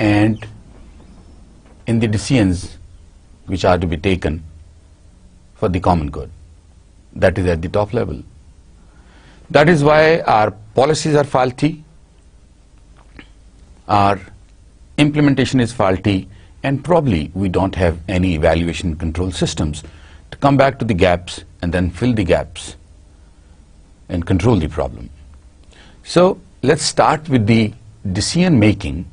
and in the decisions which are to be taken for the common good. That is at the top level. That is why our policies are faulty, our implementation is faulty, and probably we don't have any evaluation control systems to come back to the gaps and then fill the gaps and control the problem. So let's start with the decision making.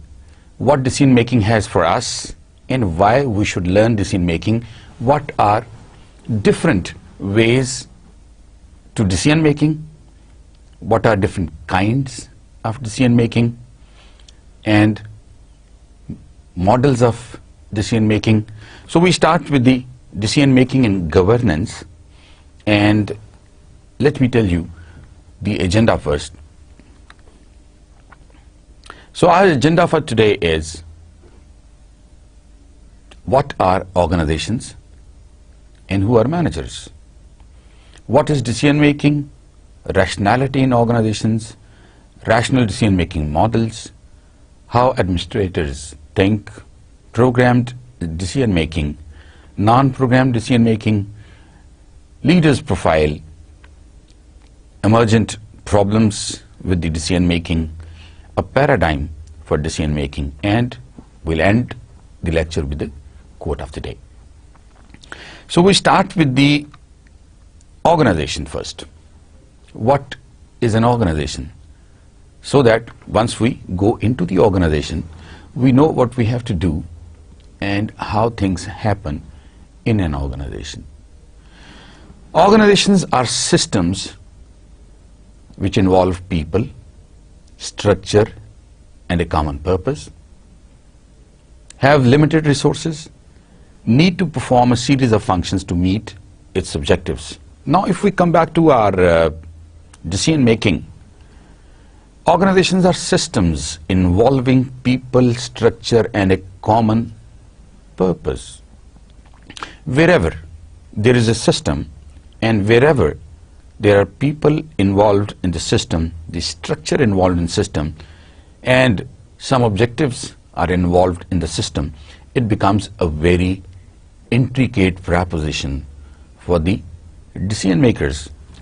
What decision making has for us and why we should learn decision making. What are different ways to decision making? What are different kinds of decision making and models of decision making? So we start with the decision making and governance, and let me tell you the agenda first. So our agenda for today is what are organizations and who are managers? What is decision making, rationality in organizations, rational decision making models, how administrators think, programmed decision making, non-programmed decision making, leaders profile, emergent problems with the decision making, a paradigm for decision making, and we'll end the lecture with the quote of the day. So we start with the organization first. What is an organization? So that once we go into the organization, we know what we have to do and how things happen in an organization. Organizations are systems which involve people, structure, and a common purpose, have limited resources, need to perform a series of functions to meet its objectives. Now, if we come back to our decision making, organizations are systems involving people, structure, and a common purpose. Wherever there is a system and wherever there are people involved in the system, the structure involved in the system, and some objectives are involved in the system, it becomes a very intricate proposition for the decision makers.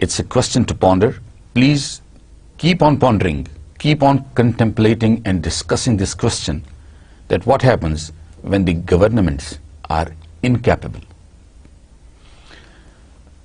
It's a question to ponder. Please keep on pondering, keep on contemplating and discussing this question, that what happens when the governments are incapable.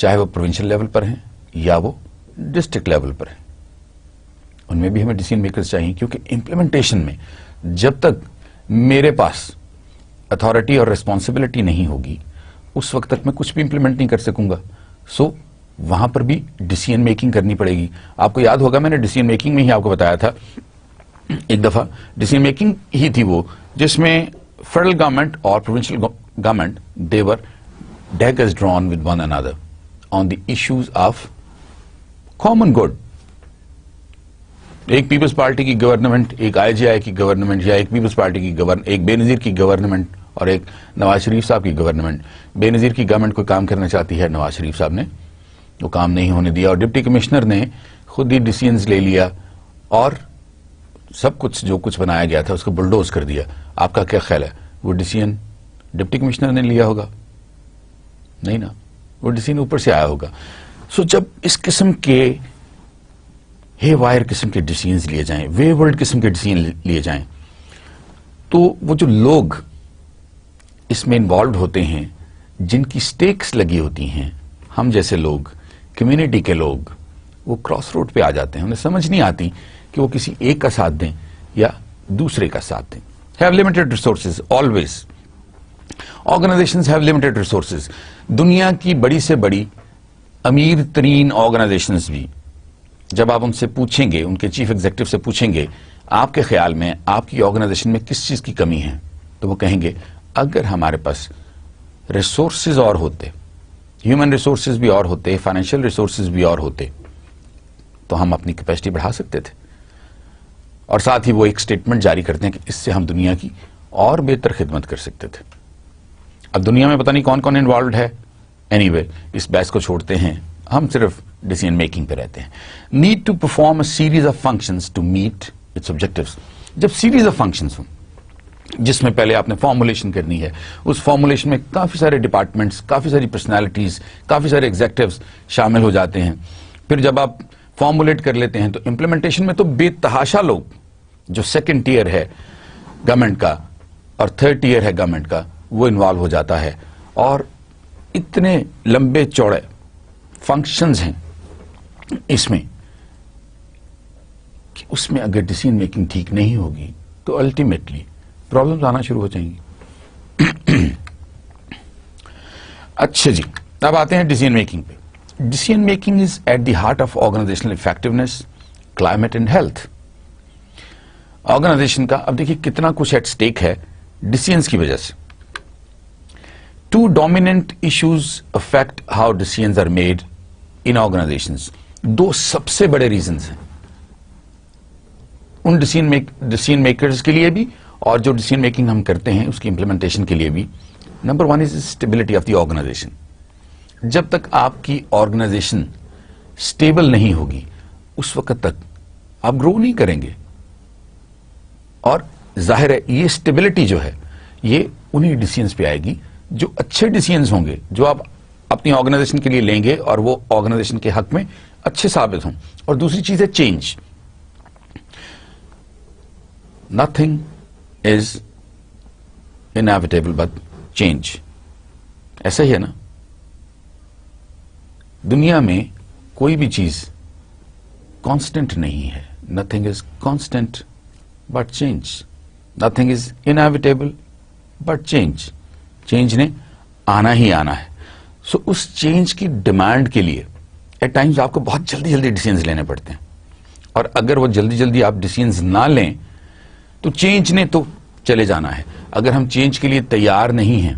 چاہے وہ provincial level پر ہیں یا وہ district level پر ہیں. ان میں بھی ہمیں decision makers چاہیے, کیونکہ امپلیمنٹیشن میں جب تک میرے پاس اتھارٹی اور ریسپانسبلٹی نہیں ہوگی اس وقت تک میں کچھ بھی امپلیمنٹ نہیں کر سکوں گا. سو وہاں پر بھی ڈیسیژن میکنگ کرنی پڑے گی. آپ کو یاد ہوگا میں نے ڈیسیژن میکنگ میں ہی آپ کو بتایا تھا ایک دفعہ, ڈیسیژن میکنگ ہی تھی وہ جس میں فیڈرل گورنمنٹ اور provincial government they were daggers drawn with one another on the issues of common good. ایک پیپلز پارٹی کی گورنمنٹ, ایک آئی جے آئی کی گورنمنٹ, یا ایک پیپلز پارٹی کی ایک بے نظیر کی گورنمنٹ اور ایک نواز شریف صاحب کی گورنمنٹ. بے نظیر کی گورنمنٹ کوئی کام کرنا چاہتی ہے, نواز شریف صاحب نے وہ کام نہیں ہونے دیا اور ڈپٹی کمشنر نے خود ہی ڈیسیژنز لے لیا اور سب کچھ جو کچھ بنایا گیا تھا اس کو بلڈوز کر دیا. آپ کا کیا خیال ہے, وہ ڈیسیژن ڈپٹی کمشنر نے لیا ہوگا؟ نہیں نا, وہ ڈیسیژن اوپر سے آیا ہوگا. سو جب اس قسم کے ہے وائر قسم کے ڈیسیژنز لیے جائیں, وے ورلڈ قسم کے ڈیسیژن لیے جائیں, تو وہ جو لوگ اس میں انوالوڈ ہوتے ہیں جن کی سٹیکس لگی ہوتی ہیں, ہم جیسے لوگ, کمیونٹی کے لوگ, وہ کراس روڈ پہ آ جاتے ہیں. انہیں سمجھ نہیں آتی کہ وہ کسی ایک کا ساتھ دیں یا دوسرے کا ساتھ دیں. Have limited resources always. Organizations have limited resources. دنیا کی بڑی سے بڑی امیر ترین آرگنائزیشنز بھی جب آپ ان سے پوچھیں گے, ان کے چیف ایگزیکٹو سے پوچھیں گے آپ کے خیال میں آپ کی آرگنائزیشن میں کس چیز کی کمی ہے, تو وہ کہیں گے اگر ہمارے پاس ریسورسز اور ہوتے, ہیومن ریسورسز بھی اور ہوتے, فائنینشیل ریسورسز بھی اور ہوتے, تو ہم اپنی کیپیسٹی بڑھا سکتے تھے. اور ساتھ ہی وہ ایک سٹیٹمنٹ جاری کرتے ہیں کہ اس سے ہم دنیا کی اور بہتر خدمت کر سکتے تھے. اب دنیا میں پتہ نہیں کون کون انوالوڈ ہے. اینی وے اس بحث کو چھوڑتے ہیں, ہم صرف ڈیسیژن میکنگ پہ رہتے ہیں. Need to perform a series of functions to meet its objectives. جب سیریز آف فنکشنز ہوں جس میں پہلے آپ نے فارمولیشن کرنی ہے, اس فارمولیشن میں کافی سارے ڈپارٹمنٹس, کافی ساری پرسنالٹیز, کافی سارے ایگزیکٹیوز شامل ہو جاتے ہیں. پھر جب آپ فارمولیٹ کر لیتے ہیں تو امپلیمنٹیشن میں تو بے تحاشا لوگ, جو سیکنڈ ٹیئر ہے گورنمنٹ کا اور تھرڈ ٹیئر ہے گورنمنٹ کا, وہ انوالو ہو جاتا ہے. اور اتنے لمبے چوڑے فنکشنز ہیں اس میں کہ اس میں اگر ڈیسیژن میکنگ ٹھیک نہیں ہوگی تو الٹیمیٹلی پرابلمز آنا شروع ہو جائیں گی. اچھا جی, اب آتے ہیں ڈیسیژن میکنگ پہ. Decision making is at the heart of organisational effectiveness, climate and health. Organisation کا اب دیکھیے کتنا کچھ ایٹ سٹیک ہے ڈیسیژنز کی وجہ سے. Two dominant issues affect how decisions are made in organizations. دو سب سے بڑے ریزنز ہیں ان ڈیسیژن میکرز کے لیے بھی اور جو ڈیسیژن میکنگ ہم کرتے ہیں اس کی امپلیمنٹیشن کے لیے بھی. Number 1 is stability of the organisation. جب تک آپ کی آرگنائزیشن اسٹیبل نہیں ہوگی اس وقت تک آپ گرو نہیں کریں گے. اور ظاہر ہے یہ اسٹیبلٹی جو ہے یہ انہی ڈیسیژنز پہ آئے گی جو اچھے ڈیسیژنز ہوں گے, جو آپ اپنی آرگنائزیشن کے لیے لیں گے اور وہ آرگنائزیشن کے حق میں اچھے ثابت ہوں. اور دوسری چیز ہے change. Nothing is inevitable but change. ایسا ہی ہے نا, دنیا میں کوئی بھی چیز کانسٹنٹ نہیں ہے. Nothing is constant but change. Nothing is inevitable but change. Change نے آنا ہی آنا ہے. سو اس چینج کی ڈیمانڈ کے لیے ایٹ ٹائمز آپ کو بہت جلدی جلدی ڈیسیژنز لینے پڑتے ہیں. اور اگر وہ جلدی جلدی آپ ڈیسیژنز نہ لیں تو چینج نے تو چلے جانا ہے. اگر ہم چینج کے لیے تیار نہیں ہیں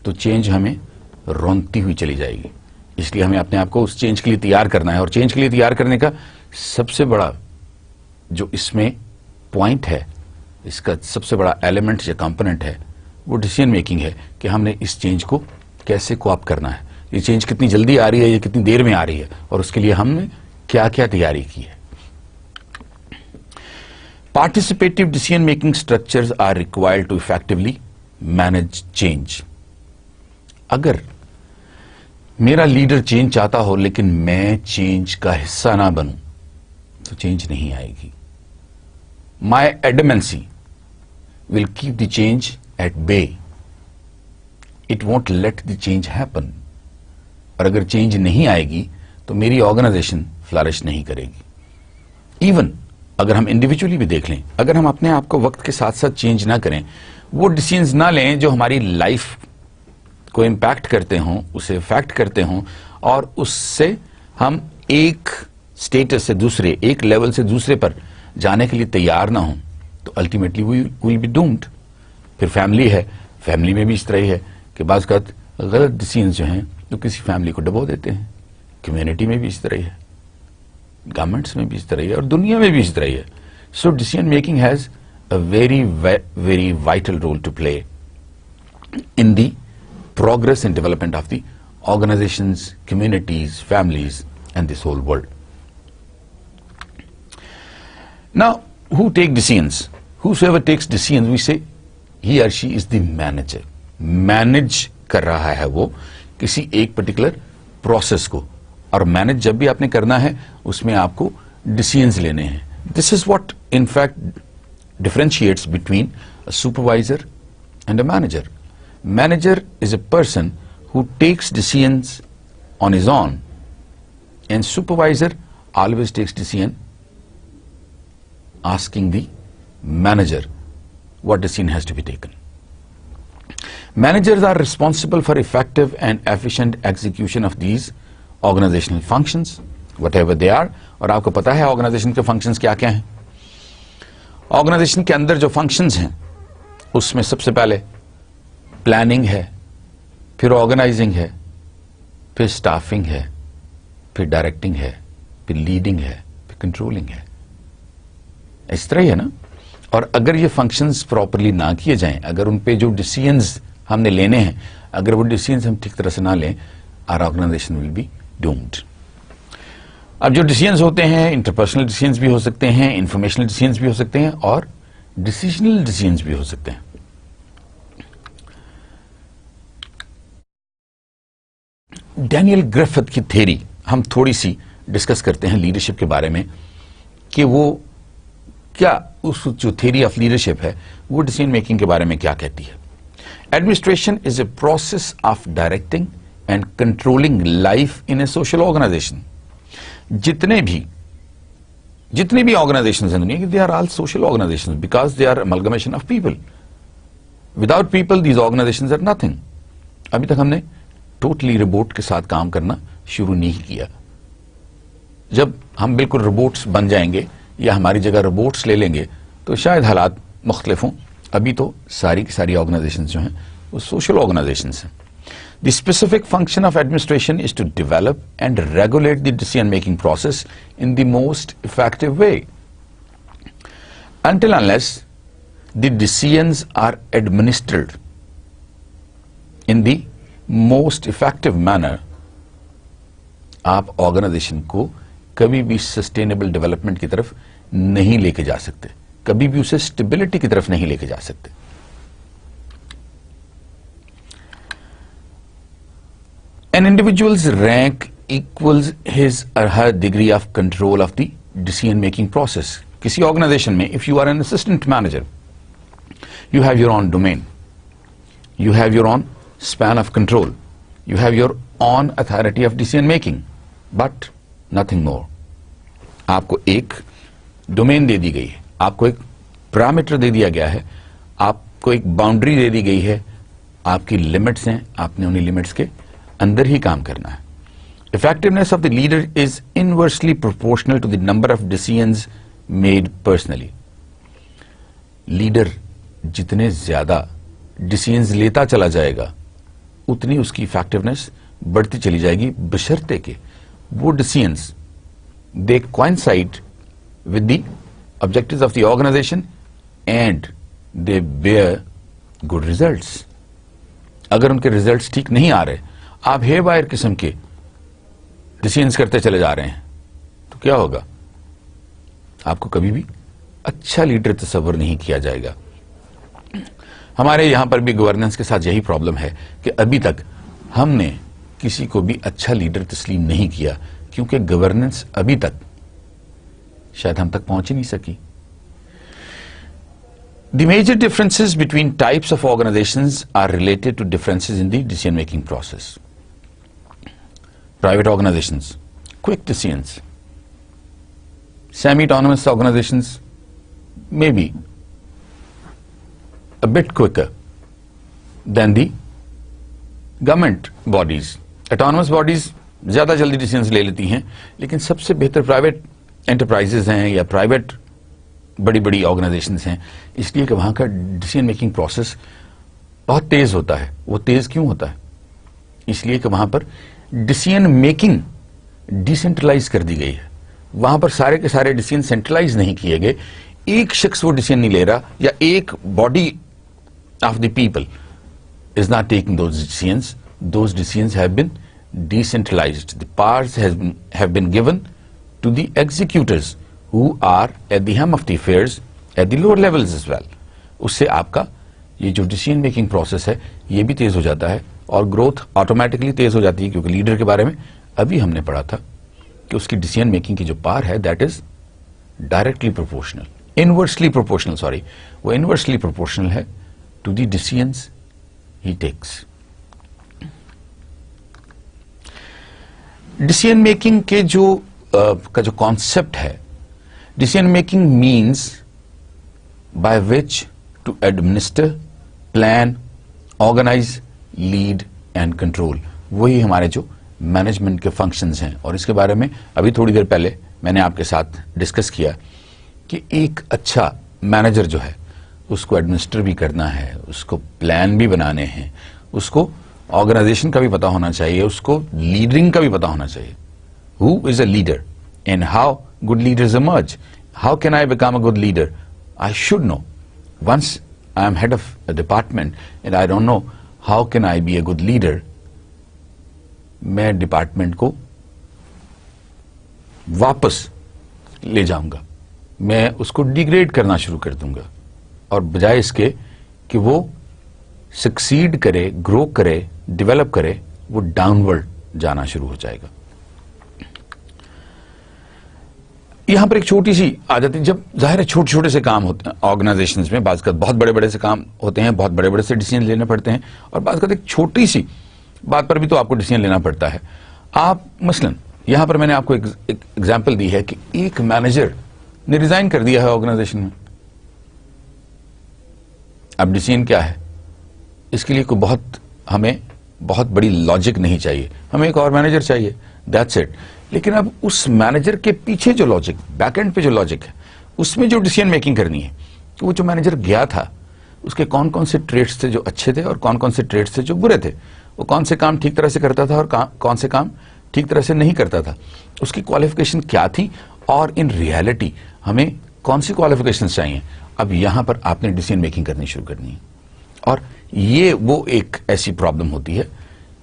تو چینج ہمیں رونتی ہوئی چلی جائے گی. اس لیے ہمیں اپنے آپ کو اس چینج کے لیے تیار کرنا ہے. اور چینج کے لیے تیار کرنے کا سب سے بڑا جو اس میں پوائنٹ ہے, اس کا سب سے بڑا ایلیمنٹ یا کمپوننٹ ہے, وہ ڈیسیژن میکنگ ہے کہ ہم نے اس چینج کو کیسے کوآپ کرنا ہے. یہ چینج کتنی جلدی آ رہی ہے, یہ کتنی دیر میں آ رہی ہے, اور اس کے لیے ہم نے کیا کیا تیاری کی ہے. Participative decision making structures are required to effectively manage change. اگر میرا لیڈر چینج چاہتا ہو لیکن میں چینج کا حصہ نہ بنوں تو چینج نہیں آئے گی. My adamancy will keep the change at bay. It won't let the change happen. اور اگر چینج نہیں آئے گی تو میری آرگنائزیشن فلرش نہیں کرے گی. ایون اگر ہم انڈیویجولی بھی دیکھ لیں, اگر ہم اپنے آپ کو وقت کے ساتھ ساتھ چینج نہ کریں, وہ ڈیسیژنز نہ لیں جو ہماری لائف کو امپیکٹ کرتے ہوں, اسے افیکٹ کرتے ہوں, اور اس سے ہم ایک اسٹیٹس سے دوسرے, ایک لیول سے دوسرے پر جانے کے لیے تیار نہ ہوں, تو ultimately we will be doomed. پھر فیملی ہے, فیملی میں بھی اس طرح ہی ہے کہ بعض اوقات غلط ڈیسیژنز جو ہیں تو کسی فیملی کو ڈبو دیتے ہیں. کمیونٹی میں بھی اس طرح ہی ہے, گورنمنٹس میں بھی اس طرح ہی ہے, اور دنیا میں بھی اس طرح ہی ہے. So decision making has a very vital role to play in the progress and development of the organizations, communities, families, and this whole world. Now, who take decisions? Whosoever takes decisions, we say he or she is the manager. Manage کر رہا ہے وہ کسی ایک particular process کو, اور manage جب بھی آپ نے کرنا ہے اس میں آپ کو ڈیسیژنز لینے ہیں. This is what in fact differentiates between a supervisor and a manager. Manager is a person who takes decisions on his own, and supervisor always takes decision asking the manager what decision has to be taken. Managers are responsible for effective and efficient execution of these organizational functions, whatever they are. اور آپ کو پتا ہے organization کے functions کیا کیا ہیں. Organization کے اندر جو فنکشنز ہیں اس میں سب سے پہلے پلاننگ ہے, پھر آرگنائزنگ ہے, پھر اسٹافنگ ہے, پھر ڈائریکٹنگ ہے, پھر لیڈنگ ہے, پھر کنٹرولنگ ہے. اس طرح ہی ہے نا. اور اگر یہ فنکشنز پراپرلی نہ کیے جائیں, اگر ان پہ جو ڈیسیژنز ہم نے لینے ہیں, اگر وہ ڈیسیژنز ہم ٹھیک طرح سے نہ لیں, our organisation will be doomed. اب جو ڈیسیژنز ہوتے ہیں انٹرپرسنل ڈیسیژنز بھی ہو سکتے ہیں, انفارمیشنل ڈیسیژنز بھی ہو سکتے ہیں, اور ڈیسیژنل ڈیسیژنز بھی ہو سکتے ہیں. ڈینیل گریفتھ کی تھیری ہم تھوڑی سی ڈسکس کرتے ہیں لیڈرشپ کے بارے میں, کہ وہ کیا اس جو تھیری آف لیڈرشپ ہے وہ ڈیسیژن میکنگ کے بارے میں کیا کہتی ہے. Administration is a process of directing and controlling life in a social organization. جتنے بھی آرگنائزیشن ہیں دنیا کی, they are all social organization because they are amalgamation of people. Without people these organization are nothing. ابھی تک ہم نے totally robot کے ساتھ کام کرنا شروع نہیں کیا. جب ہم بالکل روبوٹس بن جائیں گے یا ہماری جگہ روبوٹس لے لیں گے تو شاید حالات مختلف ہوں. ابھی تو ساری کی ساری آرگنائزیشنز جو ہیں وہ سوشل آرگنائزیشنز ہیں. The specific function of administration is to develop and regulate the decision making process in the most effective way. Until unless the decisions are administered in the most effective manner, آپ organisation کو کبھی بھی sustainable development کی طرف نہیں لے کے جا سکتے, کبھی بھی اسے اسٹیبلٹی کی طرف نہیں لے کے جا سکتے. An individual's rank equals his or her degree of control of the decision making process. کسی آرگنائزیشن میں if you are an assistant manager, you have your own domain, you have your own span of control, you have your own authority of decision making, but nothing more. آپ کو ایک domain دے دی گئی ہے, آپ کو ایک parameter دے دیا گیا ہے, آپ کو ایک باؤنڈری دے دی گئی ہے, آپ کی لمٹس ہیں, آپ نے انہیں لمٹس کے اندر ہی کام کرنا ہے. Effectiveness of the leader is inversely proportional to the number of decisions made personally. Leader جتنے زیادہ ڈیسیژنز لیتا چلا جائے گا اتنی اس کی افیکٹونیس بڑھتی چلی جائے گی, بشرطے کہ وہ decisions they coincide with the objectives of the organization and they bear good results. اگر ان کے ریزلٹس ٹھیک نہیں آ رہے, آپ ہیر وائر قسم کے ڈیسیژنز کرتے چلے جا رہے ہیں, تو کیا ہوگا؟ آپ کو کبھی بھی اچھا لیڈر تصور نہیں کیا جائے گا. ہمارے یہاں پر بھی گورننس کے ساتھ یہی پرابلم ہے کہ ابھی تک ہم نے کسی کو بھی اچھا لیڈر تسلیم نہیں کیا, کیونکہ گورننس ابھی تک شاید ہم تک پہنچ ہی نہیں سکی. The major differences between types of organizations are related to differences in the decision making process. private organizations, quick decisions. Semi-autonomous organizations may be a bit quicker than the government bodies. Autonomous bodies زیادہ جلدی decisions لے لیتی ہیں, لیکن سب سے بہتر private enterprises ہیں یا پرائیویٹ بڑی بڑی آرگنائزیشنز ہیں, اس لیے کہ وہاں کا ڈیسیزن میکنگ پروسیس بہت تیز ہوتا ہے. وہ تیز کیوں ہوتا ہے؟ اس لیے کہ وہاں پر ڈیسیزن میکنگ ڈیسینٹرلائز کر دی گئی ہے. وہاں پر سارے کے سارے ڈیسیزن سینٹرلائز نہیں کیے گئے. ایک شخص وہ ڈیسیزن نہیں لے رہا, یا ایک body of the people is not taking those decisions. Those decisions have been decentralized. The powers have been given to the executors who are at the helm of the affairs at the lower levels as well. اس سے آپ کا یہ جو decision making process ہے یہ بھی تیز ہو جاتا ہے, اور گروتھ آٹومیٹکلی تیز ہو جاتی ہے, کیونکہ لیڈر کے بارے میں ابھی ہم نے پڑھا تھا کہ اس کی ڈیسیژن میکنگ کی جو پاور ہے that is directly proportional, inversely proportional, sorry, وہ انورسلی پروپورشنل ہے to the decisions he takes. Decision making کے جو کانسیپٹ ہے, decision making means by which to administer, plan, organise, lead and control. وہی ہمارے جو مینجمنٹ کے فنکشنز ہیں, اور اس کے بارے میں ابھی تھوڑی دیر پہلے میں نے آپ کے ساتھ ڈسکس کیا کہ ایک اچھا مینیجر جو ہے اس کو ایڈمنسٹر بھی کرنا ہے, اس کو پلان بھی بنانے ہیں, اس کو آرگنائزیشن کا بھی پتا ہونا چاہیے, اس کو لیڈنگ کا بھی پتا ہونا چاہیے. Who is a leader and how good leaders emerge. How can I become a good leader? I should know. Once I am head of a department and I don't know how can I be a good leader, میں department کو واپس لے جاؤں گا, میں اس کو degrade کرنا شروع کر دوں گا, اور بجائے اس کے کہ وہ سکسیڈ کرے, گرو کرے, ڈیولپ کرے, وہ ڈاؤنورڈ جانا شروع ہو جائے گا. یہاں پر ایک چھوٹی سی آ جاتی ہے, جب ظاہر ہے چھوٹے چھوٹے سے کام ہوتے ہیں آرگنائزیشنز میں, بعض کا بہت بڑے بڑے سے کام ہوتے ہیں, بہت بڑے بڑے سے ڈیسیژن لینے پڑتے ہیں, اور بعض کا ایک چھوٹی سی بات پر بھی تو آپ کو ڈیسیژن لینا پڑتا ہے. آپ مثلا یہاں پر میں نے آپ کو ایک ایگزامپل دی ہے کہ ایک مینیجر نے ریزائن کر دیا ہے آرگنائزیشن میں. اب ڈیسیژن کیا ہے, اس کے لیے کوئی ہمیں بہت بڑی لاجک نہیں چاہیے, ہمیں ایک اور مینیجر چاہیے, دیٹس اٹ. لیکن اب اس مینیجر کے پیچھے جو لاجک, بیک اینڈ پہ جو لاجک ہے, اس میں جو ڈیسیژن میکنگ کرنی ہے, تو وہ جو مینیجر گیا تھا اس کے کون کون سے ٹریٹس تھے جو اچھے تھے, اور کون کون سے ٹریٹس تھے جو برے تھے, وہ کون سے کام ٹھیک طرح سے کرتا تھا اور کون سے کام ٹھیک طرح سے نہیں کرتا تھا, اس کی کوالیفیکیشن کیا تھی, اور ان ریئلٹی ہمیں کون سی کوالیفیکیشن چاہیے. اب یہاں پر آپ نے ڈیسیژن میکنگ کرنی شروع کرنی ہے, اور یہ وہ ایک ایسی پرابلم ہوتی ہے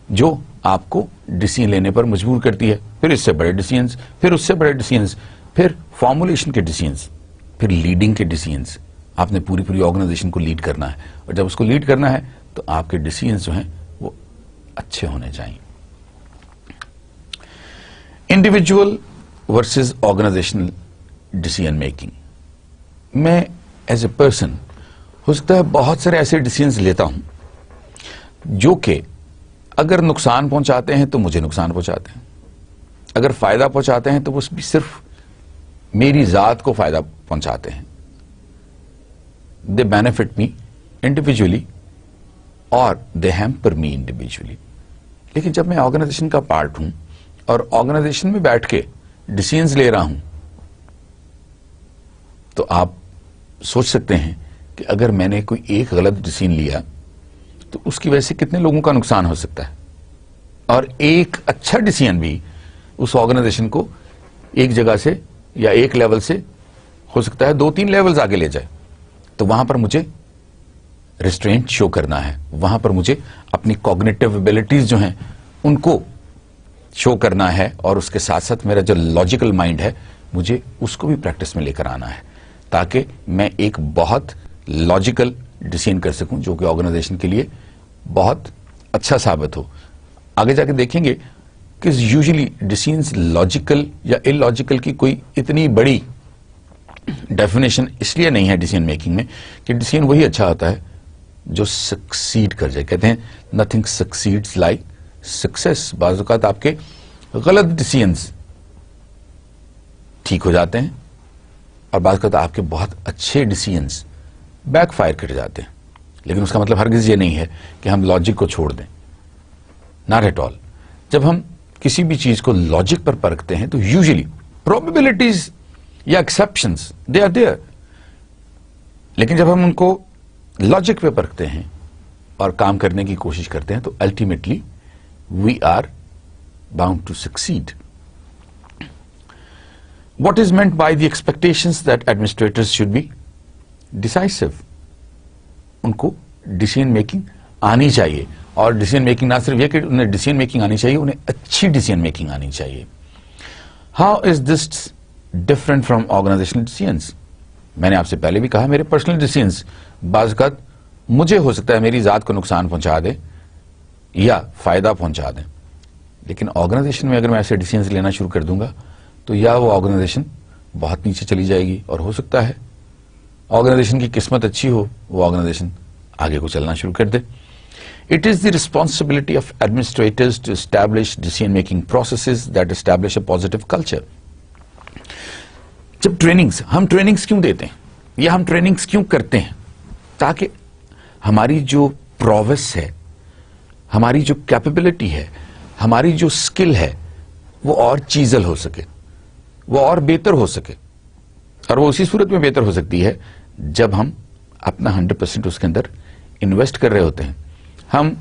جو آپ کو ڈیسیژن لینے پر مجبور کرتی ہے. پھر اس سے بڑے ڈیسیژنز, پھر اس سے بڑے ڈیسیژنز, پھر فارمولیشن کے ڈیسیژنز, پھر لیڈنگ کے ڈیسیژنز. آپ نے پوری آرگنائزیشن کو لیڈ کرنا ہے, اور جب اس کو لیڈ کرنا ہے تو آپ کے ڈیسیژنز جو ہیں وہ اچھے ہونے چاہیے. Individual versus organisational decision making. میں ایز اے پرسن ہو سکتا ہے بہت سارے ایسے ڈیسیژنز لیتا ہوں جو کہ اگر نقصان پہنچاتے ہیں تو مجھے نقصان پہنچاتے ہیں, اگر فائدہ پہنچاتے ہیں تو وہ بھی صرف میری ذات کو فائدہ پہنچاتے ہیں. دے بینیفٹ می انڈیویجولی اور دے ہیمپر می انڈیویجولی. لیکن جب میں آرگنائزیشن کا پارٹ ہوں اور آرگنائزیشن میں بیٹھ کے ڈیسیژنز لے رہا ہوں, تو آپ سوچ سکتے ہیں کہ اگر میں نے کوئی ایک غلط ڈیسیژن لیا تو اس کی وجہ سے کتنے لوگوں کا نقصان ہو سکتا ہے, اور ایک اچھا ڈیسیژن بھی اس آرگنائزیشن کو ایک جگہ سے یا ایک لیول سے ہو سکتا ہے 2-3 لیولز آگے لے جائے. تو وہاں پر مجھے ریسٹرینٹ شو کرنا ہے, وہاں پر مجھے اپنی کوگنیٹو ایبلٹیز جو ہیں ان کو شو کرنا ہے, اور اس کے ساتھ ساتھ میرا جو لاجیکل مائنڈ ہے مجھے اس کو بھی پریکٹس میں لے کر آنا ہے, تاکہ میں ایک بہت لاجیکل ڈیسیژن کر سکوں جو کہ آرگنائزیشن کے لیے بہت اچھا ثابت ہو. آگے جا کے دیکھیں گے کہ یوزلی ڈیسیژنز لاجیکل یا ان لاجیکل کی کوئی اتنی بڑی ڈیفینیشن اس لیے نہیں ہے ڈیسیژن میکنگ میں کہ ڈیسیژن وہی اچھا ہوتا ہے جو سکسیڈ کر جائے. کہتے ہیں نتھنگ سکسیڈز لائک سکسیس. بعض اوقات آپ کے غلط ڈیسیژنز ٹھیک ہو جاتے ہیں اور بعض اوقات آپ کے بہت اچھے ڈیسیژنز بیک فائر کر جاتے ہیں. لیکن اس کا مطلب ہرگز یہ نہیں ہے کہ ہم لاجک کو چھوڑ دیں. Not at all. جب ہم کسی بھی چیز کو لاجک پر پرکھتے ہیں تو یوزلی پروبیبلٹیز یا ایکسپشنز دے آر دیئر. لیکن جب ہم ان کو لاجک پہ پرکھتے ہیں اور کام کرنے کی کوشش کرتے ہیں تو ultimately we are bound to succeed. What is meant by the expectations that administrators should be decisive? ان کو ڈیسیژن میکنگ آنی چاہیے, اور ڈیسیژن میکنگ نہ صرف یہ کہ انہیں ڈیسیژن میکنگ آنی چاہیے, انہیں اچھی ڈیسیژن میکنگ آنی چاہیے. How is this different from organizational decisions? میں نے آپ سے پہلے بھی کہا میرے پرسنل ڈیسیژنز بعض اوقات مجھے ہو سکتا ہے میری ذات کو نقصان پہنچا دے یا فائدہ پہنچا دیں, لیکن آرگنائزیشن میں اگر میں ایسے ڈیسیژنز لینا شروع کر دوں گا تو یا وہ آرگنائزیشن بہت نیچے چلی جائے گی, اور ہو سکتا ہے آرگنائزیشن کی قسمت اچھی ہو, وہ آرگنائزیشن آگے کو چلنا شروع کر دے. It is the responsibility of administrators to establish decision making processes that establish a positive culture. جب ہم ٹریننگز کیوں دیتے ہیں یا ہم ٹریننگز کیوں کرتے ہیں؟ تاکہ ہماری جو پروویس ہے, ہماری جو کیپیبلٹی ہے, ہماری جو اسکل ہے وہ اور چیزل ہو سکے, وہ اور بہتر ہو سکے. اور وہ اسی صورت میں بہتر ہو سکتی ہے جب ہم اپنا 100% اس کے اندر انویسٹ کر رہے ہوتے ہیں. ہم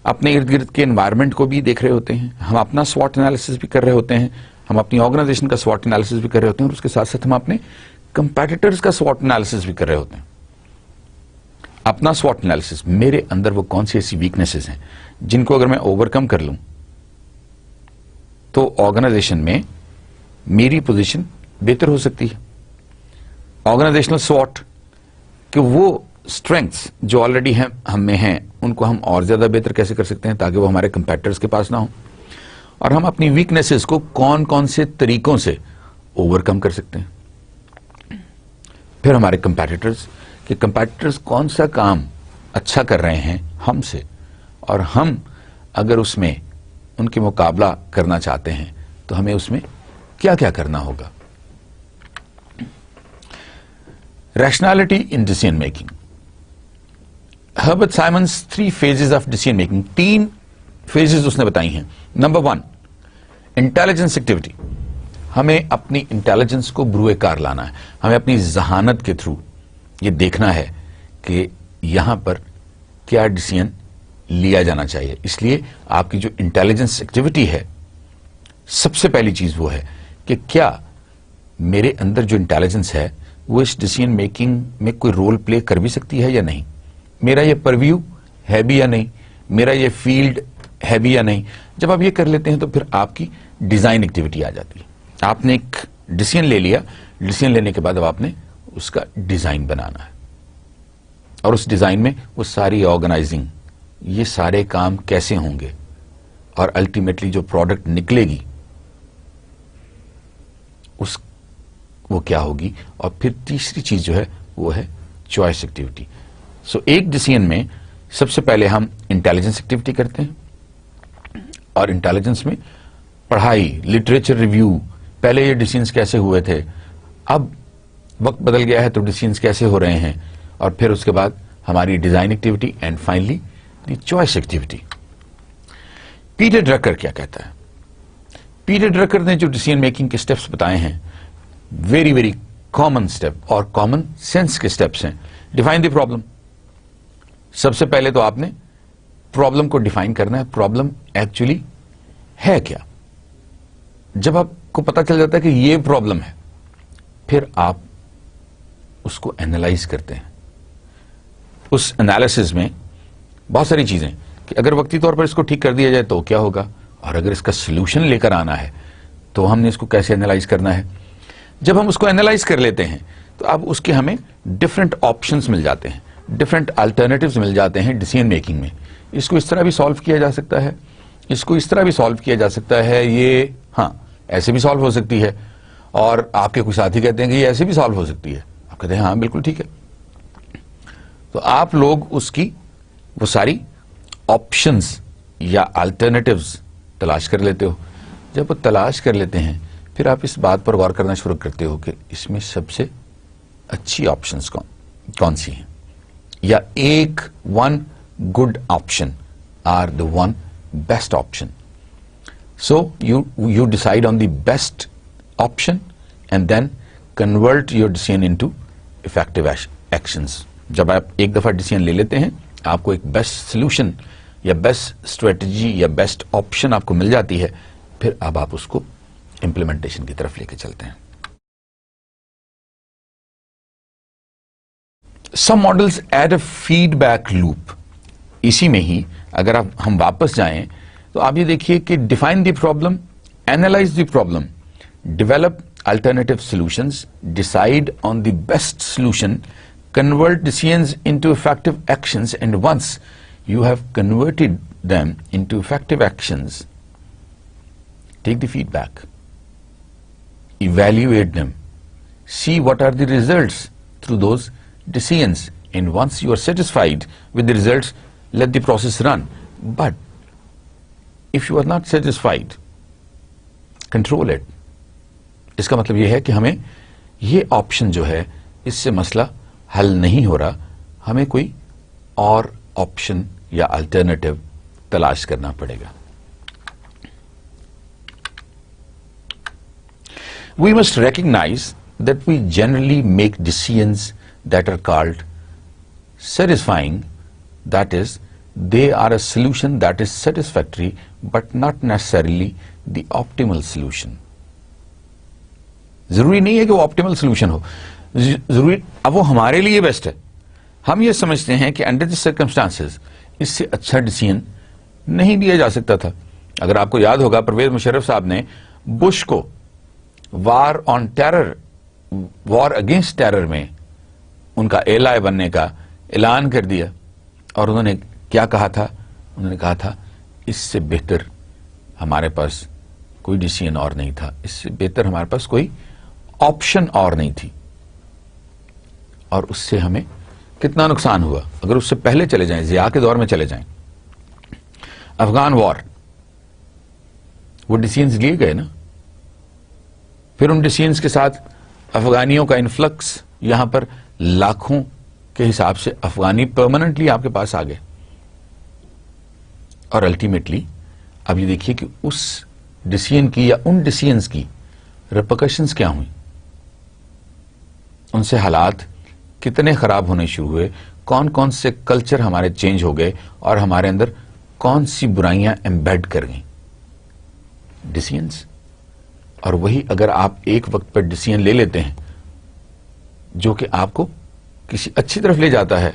اپنے ارد گرد کے انوائرمنٹ کو بھی دیکھ رہے ہوتے ہیں, ہم اپنا SWOT انالیسس بھی کر رہے ہوتے ہیں, ہم اپنی آرگنائزیشن کا SWOT انالیسس بھی کر رہے ہوتے ہیں, اور اس کے ساتھ ساتھ ہم اپنے کمپیٹیٹرز کا SWOT انالیسس بھی کر رہے ہوتے ہیں. اپنا SWOT انالیسس, میرے اندر وہ کون سی ایسی ویکنیسز ہیں جن کو اگر میں اوور کم کر لوں تو آرگنائزیشن میں میری پوزیشن بہتر ہو سکتی ہے. آرگنائزیشنل SWOT کہ وہ اسٹرینگس جو آلریڈی ہم میں ہیں ان کو ہم اور زیادہ بہتر کیسے کر سکتے ہیں تاکہ وہ ہمارے کمپیٹرز کے پاس نہ ہوں, اور ہم اپنی ویکنیسز کو کون کون سے طریقوں سے اوور کم کر سکتے ہیں. پھر ہمارے کمپیٹیٹرز کون سا کام اچھا کر رہے ہیں ہم سے, اور ہم اگر اس میں ان کے مقابلہ کرنا چاہتے ہیں تو ہمیں اس میں کیا کیا کرنا ہوگا. Rationality in decision making. Herbert Simons 3 phases of decision making, 3 phases اس نے بتائی ہیں. Number 1 intelligence activity. ہمیں اپنی انٹیلیجنس کو بروئے کار لانا ہے, ہمیں اپنی ذہانت کے تھرو یہ دیکھنا ہے کہ یہاں پر کیا ڈیسیژن لیا جانا چاہیے. اس لیے آپ کی جو انٹیلیجنس ایکٹیویٹی ہے, سب سے پہلی چیز وہ ہے کہ کیا میرے اندر جو انٹیلیجنس ہے وہ اس ڈیسیژن میکنگ میں کوئی رول پلے کر بھی سکتی ہے یا نہیں, میرا یہ پرویو ہے بھی یا نہیں, میرا یہ فیلڈ ہے بھی یا نہیں. جب آپ یہ کر لیتے ہیں تو پھر آپ کی ڈیزائن ایکٹیویٹی آ جاتی ہے. آپ نے ایک ڈیسیژن لے لیا, ڈیسیژن لینے کے بعد اب آپ نے اس کا ڈیزائن بنانا ہے, اور اس ڈیزائن میں وہ ساری آرگنائزنگ, یہ سارے کام کیسے ہوں گے, اور الٹیمیٹلی جو پروڈکٹ نکلے گی وہ کیا ہوگی. اور پھر تیسری چیز جو ہے وہ ہے چوائس ایکٹیویٹی. سو ایک ڈیسیژن میں سب سے پہلے ہم انٹیلیجنس ایکٹیویٹی کرتے ہیں, اور انٹیلیجنس میں پڑھائی, لٹریچر ریویو, پہلے یہ ڈیسیژنز کیسے ہوئے تھے, اب وقت بدل گیا ہے تو ڈیسیژنز کیسے ہو رہے ہیں, اور پھر اس کے بعد ہماری design activity, and finally the choice activity. Peter Drucker کیا کہتا ہے؟ پیٹر ڈرکر نے جو ڈیسیژن میکنگ کے سٹیپس بتائے ہیں, ویری ویری کامن سٹیپ اور کامن سینس کے سٹیپس ہیں. Define the problem. سب سے پہلے تو آپ نے پرابلم کو ڈیفائن کرنا ہے. پرابلم ایکچولی ہے کیا؟ جب آپ کو پتا چل جاتا ہے کہ یہ پرابلم ہے, پھر آپ اس کو اینالائز کرتے ہیں. اس انالیسز میں بہت ساری چیزیں کہ اگر وقتی طور پر اس کو ٹھیک کر دیا جائے تو کیا ہوگا, اور اگر اس کا سولوشن لے کر آنا ہے تو ہم نے اس کو کیسے اینالائز کرنا ہے. جب ہم اس کو اینالائز کر لیتے ہیں تو اب اس کے ہمیں ڈفرنٹ آپشنز مل جاتے ہیں, ڈفرنٹ الٹرنیٹیوز مل جاتے ہیں ڈیسیژن میکنگ میں. اس کو اس طرح بھی سالو کیا جا سکتا ہے, اس کو اس طرح بھی سالو کیا جا سکتا ہے, یہ ہاں ایسے بھی سالو ہو سکتی ہے, اور آپ کے کوئی ساتھی کہتے ہیں کہ یہ ایسے بھی سالو ہو سکتی ہے, آپ کہتے ہیں ہاں بالکل ٹھیک ہے. تو آپ لوگ اس کی وہ ساری آپشنز یا الٹرنیٹیوز تلاش کر لیتے ہو. جب وہ تلاش کر لیتے ہیں پھر آپ اس بات پر غور کرنا شروع کرتے ہو کہ اس میں سب سے اچھی آپشنز کون سی ہیں, یا ایک one good option or the one best option. So you decide on the best option and then convert your decision into effective actions. جب آپ ایک دفعہ ڈیسیژن لے لیتے ہیں, آپ کو ایک بیسٹ سولوشن یا بیسٹ اسٹریٹجی یا بیسٹ آپشن آپ کو مل جاتی ہے, پھر اب آپ اس کو امپلیمنٹیشن کی طرف لے کے چلتے ہیں. سم ماڈلز ایڈ اے فیڈ بیک لوپ. اسی میں ہی اگر ہم واپس جائیں تو آپ یہ دیکھیے کہ define the problem, analyse the problem, develop alternative solutions, decide on the best solution, convert decisions into effective actions, and once you have converted them into effective actions, take the feedback, evaluate them, see what are the results through those decisions, and once you are satisfied with the results, let the process run. But if you are not satisfied, control it. اس کا مطلب یہ ہے کہ ہمیں یہ option جو ہے اس سے مسئلہ حل نہیں ہو رہا, ہمیں کوئی اور آپشن یا الٹرنیٹو تلاش کرنا پڑے گا. We must recognize that we generally make decisions that are called satisfying, that is, they are a solution that is satisfactory but not necessarily the optimal solution. ضروری نہیں ہے کہ وہ آپٹیمل سولوشن ہو, ضروری اب وہ ہمارے لیے بیسٹ ہے. ہم یہ سمجھتے ہیں کہ انڈر دی سرکمسٹانسز اس سے اچھا ڈیسیژن نہیں لیا جا سکتا تھا. اگر آپ کو یاد ہوگا پرویز مشرف صاحب نے بش کو war on terror, war against terror میں ان کا ایلائی بننے کا اعلان کر دیا, اور انہوں نے کیا کہا تھا؟ انہوں نے کہا تھا اس سے بہتر ہمارے پاس کوئی ڈیسیژن اور نہیں تھا, اس سے بہتر ہمارے پاس کوئی آپشن اور نہیں تھی. اور اس سے ہمیں کتنا نقصان ہوا. اگر اس سے پہلے چلے جائیں, ضیاء کے دور میں چلے جائیں, افغان وار, وہ ڈیسیژنز لیے گئے نا, پھر ان ڈیسیژنز کے ساتھ افغانیوں کا انفلکس, یہاں پر لاکھوں کے حساب سے افغانی پرماننٹلی آپ کے پاس آ گئے. اور الٹیمیٹلی اب یہ دیکھیے کہ اس ڈیسیژن کی یا ان ڈیسیژنز کی ریپرکشنز کیا ہوئی, ان سے حالات کتنے خراب ہونے شروع ہوئے, کون کون سے کلچر ہمارے چینج ہو گئے, اور ہمارے اندر کون سی برائیاں ایمبیڈ کر گئیں ڈیسیژنز. اور وہی اگر آپ ایک وقت پر ڈیسیژن لے لیتے ہیں جو کہ آپ کو کسی اچھی طرف لے جاتا ہے,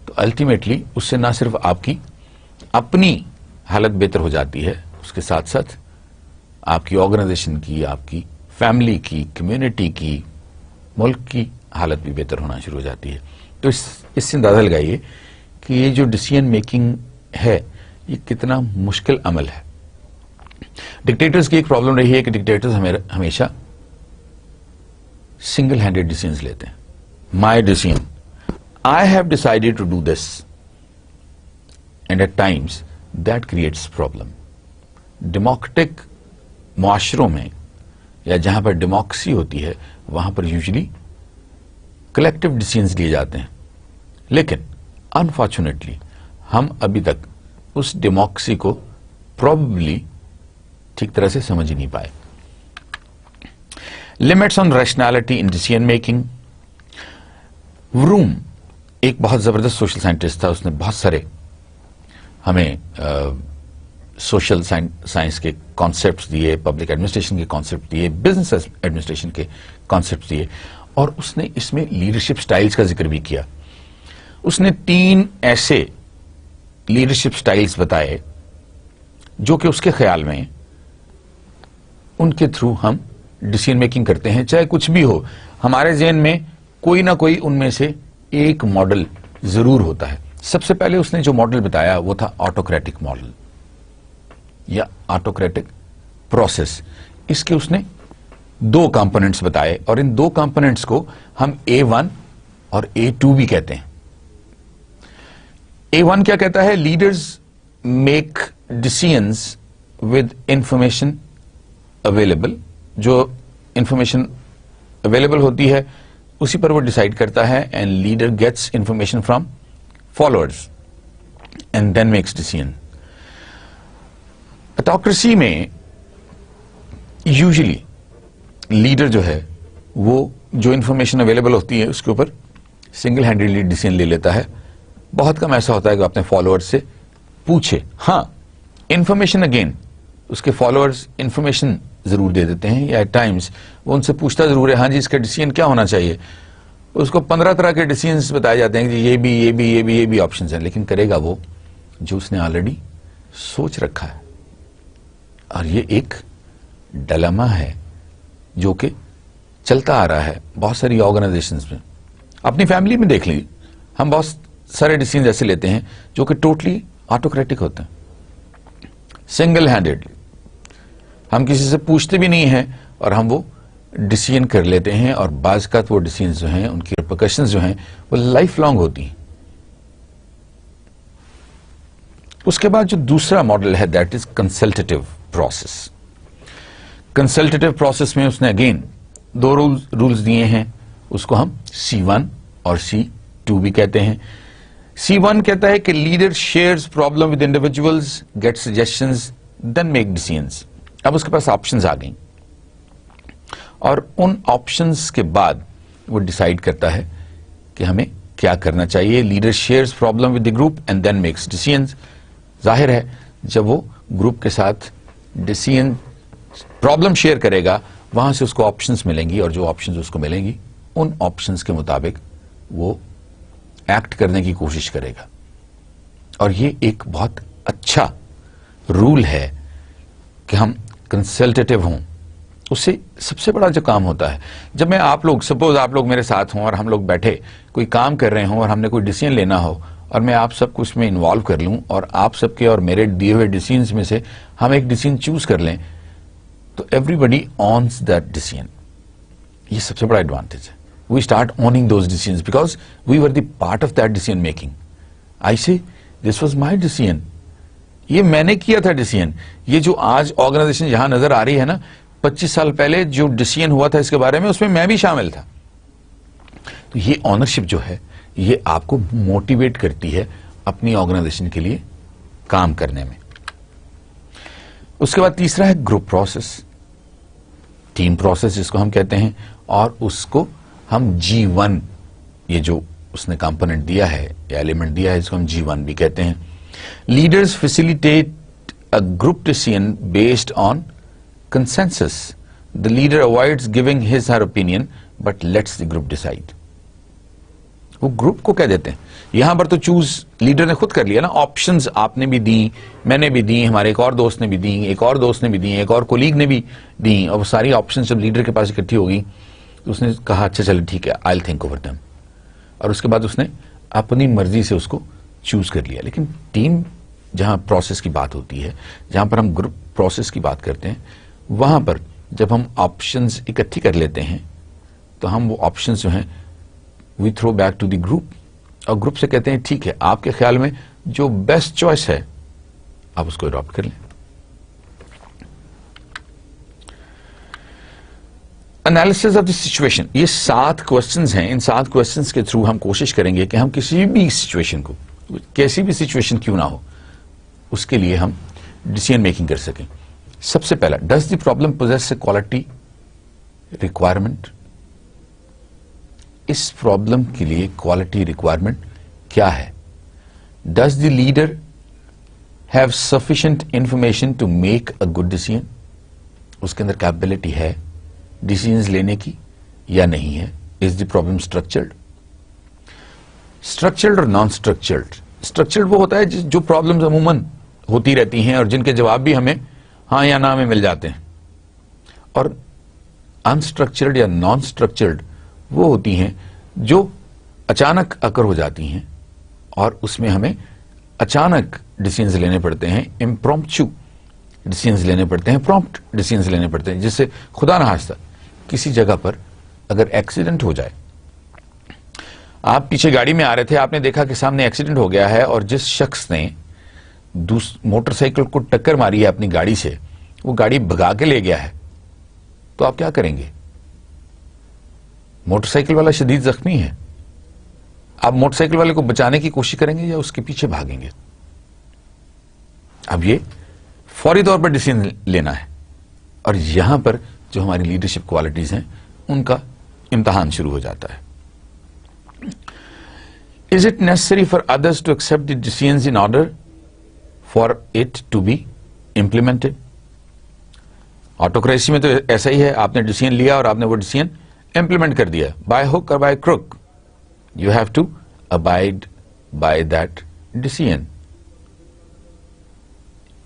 تو الٹیمیٹلی اس سے نہ صرف آپ کی اپنی حالت بہتر ہو جاتی ہے, اس کے ساتھ ساتھ آپ کی آرگنائزیشن کی, آپ کی فیملی کی, کمیونٹی کی, ملک کی حالت بھی بہتر ہونا شروع ہو جاتی ہے. تو اس سے اندازہ لگائیے کہ یہ جو ڈیسیژن میکنگ ہے یہ کتنا مشکل عمل ہے. ڈکٹیٹرز کی ایک پرابلم رہی ہے کہ ڈکٹیٹرز ہمیشہ سنگل ہینڈیڈ ڈیسیژنز لیتے ہیں. My decision, I have decided to do this, and at times that creates problem. Democratic معاشروں میں یا جہاں پر ڈیموکریسی ہوتی ہے وہاں پر یوزلی کلیکٹو ڈیسیژنز لیے جاتے ہیں, لیکن انفارچونیٹلی ہم ابھی تک اس ڈیموکریسی کو پروبیبلی ٹھیک طرح سے سمجھ ہی نہیں پائے. لمٹس آن ریشنالٹی ان ڈیسیژن میکنگ. وروم ایک بہت زبردست سوشل سائنٹسٹ تھا, اس نے بہت سارے ہمیں سوشل سائنس کے کانسیپٹس دیے, پبلک ایڈمنسٹریشن کے کانسیپٹ دیے, بزنس ایڈمنسٹریشن کے کانسیپٹس دیے, اور اس نے اس میں لیڈرشپ سٹائلز کا ذکر بھی کیا. اس نے 3 ایسے لیڈرشپ سٹائلز بتائے جو کہ اس کے خیال میں ان کے تھرو ہم ڈیسیژن میکنگ کرتے ہیں, چاہے کچھ بھی ہو. ہمارے ذہن میں کوئی نہ کوئی ان میں سے ایک ماڈل ضرور ہوتا ہے. سب سے پہلے اس نے جو ماڈل بتایا وہ تھا آٹوکریٹک ماڈل یا آٹوکریٹک پروسیس. اس کے اس نے 2 کمپوننٹس بتائے, اور ان 2 کمپوننٹس کو ہم A1 اور A2 بھی کہتے ہیں. A1 کیا کہتا ہے؟ Leaders make decisions with information available, جو انفارمیشن اویلیبل ہوتی ہے اسی پر وہ ڈیسائیڈ کرتا ہے, and leader gets information from followers and then makes decision. Autocracy میں یوزلی لیڈر جو ہے وہ جو انفارمیشن اویلیبل ہوتی ہے اس کے اوپر سنگل ہینڈیڈلی ڈیسیژن لے لیتا ہے. بہت کم ایسا ہوتا ہے کہ اپنے فالوور سے پوچھے. ہاں, انفارمیشن اگین اس کے فالوورز انفارمیشن ضرور دے دیتے ہیں, یا ایٹ ٹائمز وہ ان سے پوچھتا ضرور ہے, ہاں جی اس کا ڈیسیژن کیا ہونا چاہیے. اس کو 15 طرح کے ڈیسیژنز بتائے جاتے ہیں کہ یہ بھی آپشنز ہیں, لیکن کرے گا وہ جو اس نے آلریڈی سوچ رکھا ہے. اور یہ ایک ڈیلیما ہے جو کہ چلتا آ رہا ہے بہت ساری آرگنائزیشنز میں. اپنی فیملی میں دیکھ لیجیے, ہم بہت سارے ڈیسیژنز ایسے لیتے ہیں جو کہ ٹوٹلی آٹوکریٹک ہوتے ہیں, سنگل ہینڈیڈلی. ہم کسی سے پوچھتے بھی نہیں ہیں اور ہم وہ ڈیسیژن کر لیتے ہیں, اور بعض کا وہ ڈیسیژنز جو ہیں ان کی ریپرکشنز جو ہیں وہ لائف لانگ ہوتی ہیں. اس کے بعد جو دوسرا ماڈل ہے that is consultative process. Consultative process میں اس نے اگین 2 رولز دیے ہیں, اس کو ہم C1 اور C2 بھی کہتے ہیں. C1 کہتا ہے کہ leader shares problem with individuals, get suggestions, then make decisions. اب اس کے پاس آپشنز آ گئیں اور ان آپشنز کے بعد وہ ڈیسائیڈ کرتا ہے کہ ہمیں کیا کرنا چاہیے. Leader shares problem with the group and then makes decisions. ظاہر ہے جب وہ گروپ کے ساتھ ڈیسیژن پرابلم شیئر کرے گا وہاں سے اس کو آپشنز ملیں گی, اور جو آپشنز اس کو ملیں گی ان آپشنز کے مطابق وہ ایکٹ کرنے کی کوشش کرے گا. اور یہ ایک بہت اچھا رول ہے کہ ہم کنسلٹیٹو ہوں. اس سے سب سے بڑا جو کام ہوتا ہے, جب میں آپ لوگ سپوز آپ لوگ میرے ساتھ ہوں اور ہم لوگ بیٹھے کوئی کام کر رہے ہوں اور ہم نے کوئی ڈیسیژن لینا ہو اور میں آپ سب کو اس میں انوالو کر لوں, اور آپ سب کے اور میرے دیے ہوئے ڈیسیژنز میں سے ہم ایک ڈیسیژن چوز کر لیں, تو everybody owns that decision. یہ سب سے بڑا ایڈوانٹیج ہے. We start owning those decisions because we were the part of that decision making. I see this was my decision, یہ میں نے کیا تھا ڈیسیژن. یہ جو آج آرگنائزیشن یہاں نظر آ رہی ہے نا, 25 سال پہلے جو ڈیسیژن ہوا تھا اس کے بارے میں, اس میں بھی شامل تھا. تو یہ آنرشپ جو ہے یہ آپ کو موٹیویٹ کرتی ہے اپنی آرگنائزیشن کے لیے کام کرنے میں. اس کے بعد تیسرا ہے گروپ پروسیس, ٹیم پروسیس جس کو ہم کہتے ہیں, اور اس کو ہم G1, یہ جو اس نے کمپوننٹ دیا ہے یا ایلیمنٹ دیا ہے اس کو ہم G1 بھی کہتے ہیں. Leaders facilitate a group decision based on consensus. The leader avoids giving his her opinion but lets the group decide. وہ گروپ کو کہہ دیتے ہیں. یہاں پر تو چوز لیڈر نے خود کر لیا نا, آپشنز آپ نے بھی دی, میں نے بھی دی, ہمارے ایک اور دوست نے بھی دی, ایک اور دوست نے بھی دی, ایک اور کولیگ نے بھی دی, اور وہ ساری آپشنز جب لیڈر کے پاس اکٹھی ہو گئی تو اس نے کہا اچھا چلو ٹھیک ہے, I'll think over them. اور اس کے بعد اس نے اپنی مرضی سے اس کو چوز کر لیا. لیکن ٹیم جہاں پروسیس کی بات ہوتی ہے, جہاں پر ہم گروپ پروسیس کی بات کرتے ہیں, وہاں پر جب ہم آپشنز اکٹھی کر لیتے ہیں تو ہم وہ آپشنز جو ہیں we throw back to the group, اور گروپ سے کہتے ہیں ٹھیک ہے آپ کے خیال میں جو بیسٹ چوائس ہے آپ اس کو اڈاپٹ کر لیں. انالیسس آف دی سچویشن, یہ 7 کوشچنز ہیں. ان 7 کوشچنز کے تھرو ہم کوشش کریں گے کہ ہم کسی بھی سچویشن کو, کیسی بھی سچویشن کیوں نہ ہو, اس کے لیے ہم ڈیسیژن میکنگ کر سکیں. سب سے پہلا, does the problem possess a quality requirement. اس پرابلم کے لیے کوالٹی ریکوائرمنٹ کیا ہے؟ Does the leader have sufficient information to make a good decision. اس کے اندر کیپبلٹی ہے ڈیسیژنز لینے کی یا نہیں ہے؟ از دی پرابلم اسٹرکچرڈ. اسٹرکچرڈ اور نان اسٹرکچرڈ. اسٹرکچرڈ وہ ہوتا ہے جو پرابلمز عموماً ہوتی رہتی ہیں اور جن کے جواب بھی ہمیں ہاں یا نہ میں مل جاتے ہیں, اور انسٹرکچرڈ یا نان اسٹرکچرڈ وہ ہوتی ہیں جو اچانک اکر ہو جاتی ہیں اور اس میں ہمیں اچانک ڈیسیژنز لینے پڑتے ہیں, امپرومپچو ڈیسیژنز لینے پڑتے ہیں, پرومپٹ ڈیسیژنز لینے پڑتے ہیں. جس سے خدا نخواستہ کسی جگہ پر اگر ایکسیڈنٹ ہو جائے, آپ پیچھے گاڑی میں آ رہے تھے, آپ نے دیکھا کہ سامنے ایکسیڈنٹ ہو گیا ہے, اور جس شخص نے موٹر سائیکل کو ٹکر ماری ہے اپنی گاڑی سے, وہ گاڑی بھگا کے لے گیا ہے تو آپ کیا کریں گے؟ موٹر سائیکل والا شدید زخمی ہے، آپ موٹر سائیکل والے کو بچانے کی کوشش کریں گے یا اس کے پیچھے بھاگیں گے؟ اب یہ فوری طور پر ڈیسیژن لینا ہے، اور یہاں پر جو ہماری لیڈرشپ کوالٹیز ہیں ان کا امتحان شروع ہو جاتا ہے. Is it necessary for others to accept the decisions in order for it to be implemented? Autocracy میں تو ایسا ہی ہے، آپ نے ڈیسیژن لیا اور آپ نے وہ ڈیسیژن امپلیمنٹ کر دیا، بائی ہوک اور by crook. You have to abide by that decision.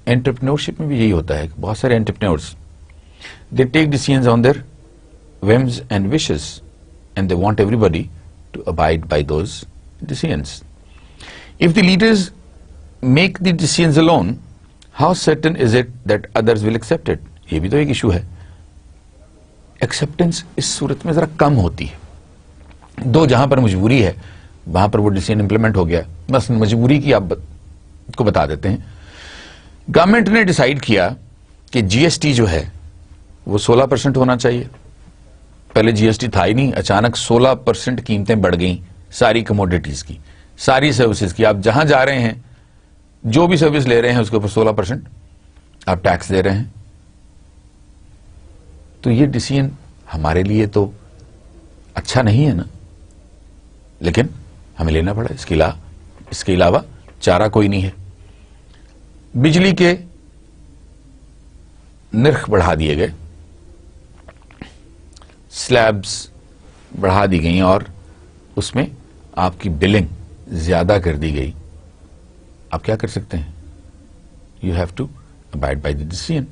Entrepreneurship میں بھی یہی ہوتا ہے کہ بہت سارے entrepreneurs they take decisions on their whims and wishes, and they want everybody to abide by those decisions. If the leaders make the decisions alone, how certain is it that others will accept it? یہ بھی تو ایک issue ہے. Acceptance اس صورت میں ذرا کم ہوتی ہے. دو جہاں پر مجبوری ہے وہاں پر وہ ڈیسیژن امپلیمنٹ ہو گیا. مثلا مجبوری کی آپ کو بتا دیتے ہیں. گورنمنٹ نے ڈیسائیڈ کیا کہ جی ایس ٹی جو ہے وہ 16% ہونا چاہیے. پہلے جی ایس ٹی تھا ہی نہیں، اچانک 16% قیمتیں بڑھ گئیں ساری کموڈیٹیز کی، ساری سروسز کی. آپ جہاں جا رہے ہیں جو بھی سروس لے رہے ہیں اس کے اوپر 16% آپ ٹیکس دے رہے ہیں. تو یہ ڈیسیژن ہمارے لیے تو اچھا نہیں ہے نا، لیکن ہمیں لینا پڑا. اس کے علاوہ چارہ کوئی نہیں ہے. بجلی کے نرخ بڑھا دیے گئے، سلیبز بڑھا دی گئیں اور اس میں آپ کی بلنگ زیادہ کر دی گئی. آپ کیا کر سکتے ہیں؟ You have to abide by the decision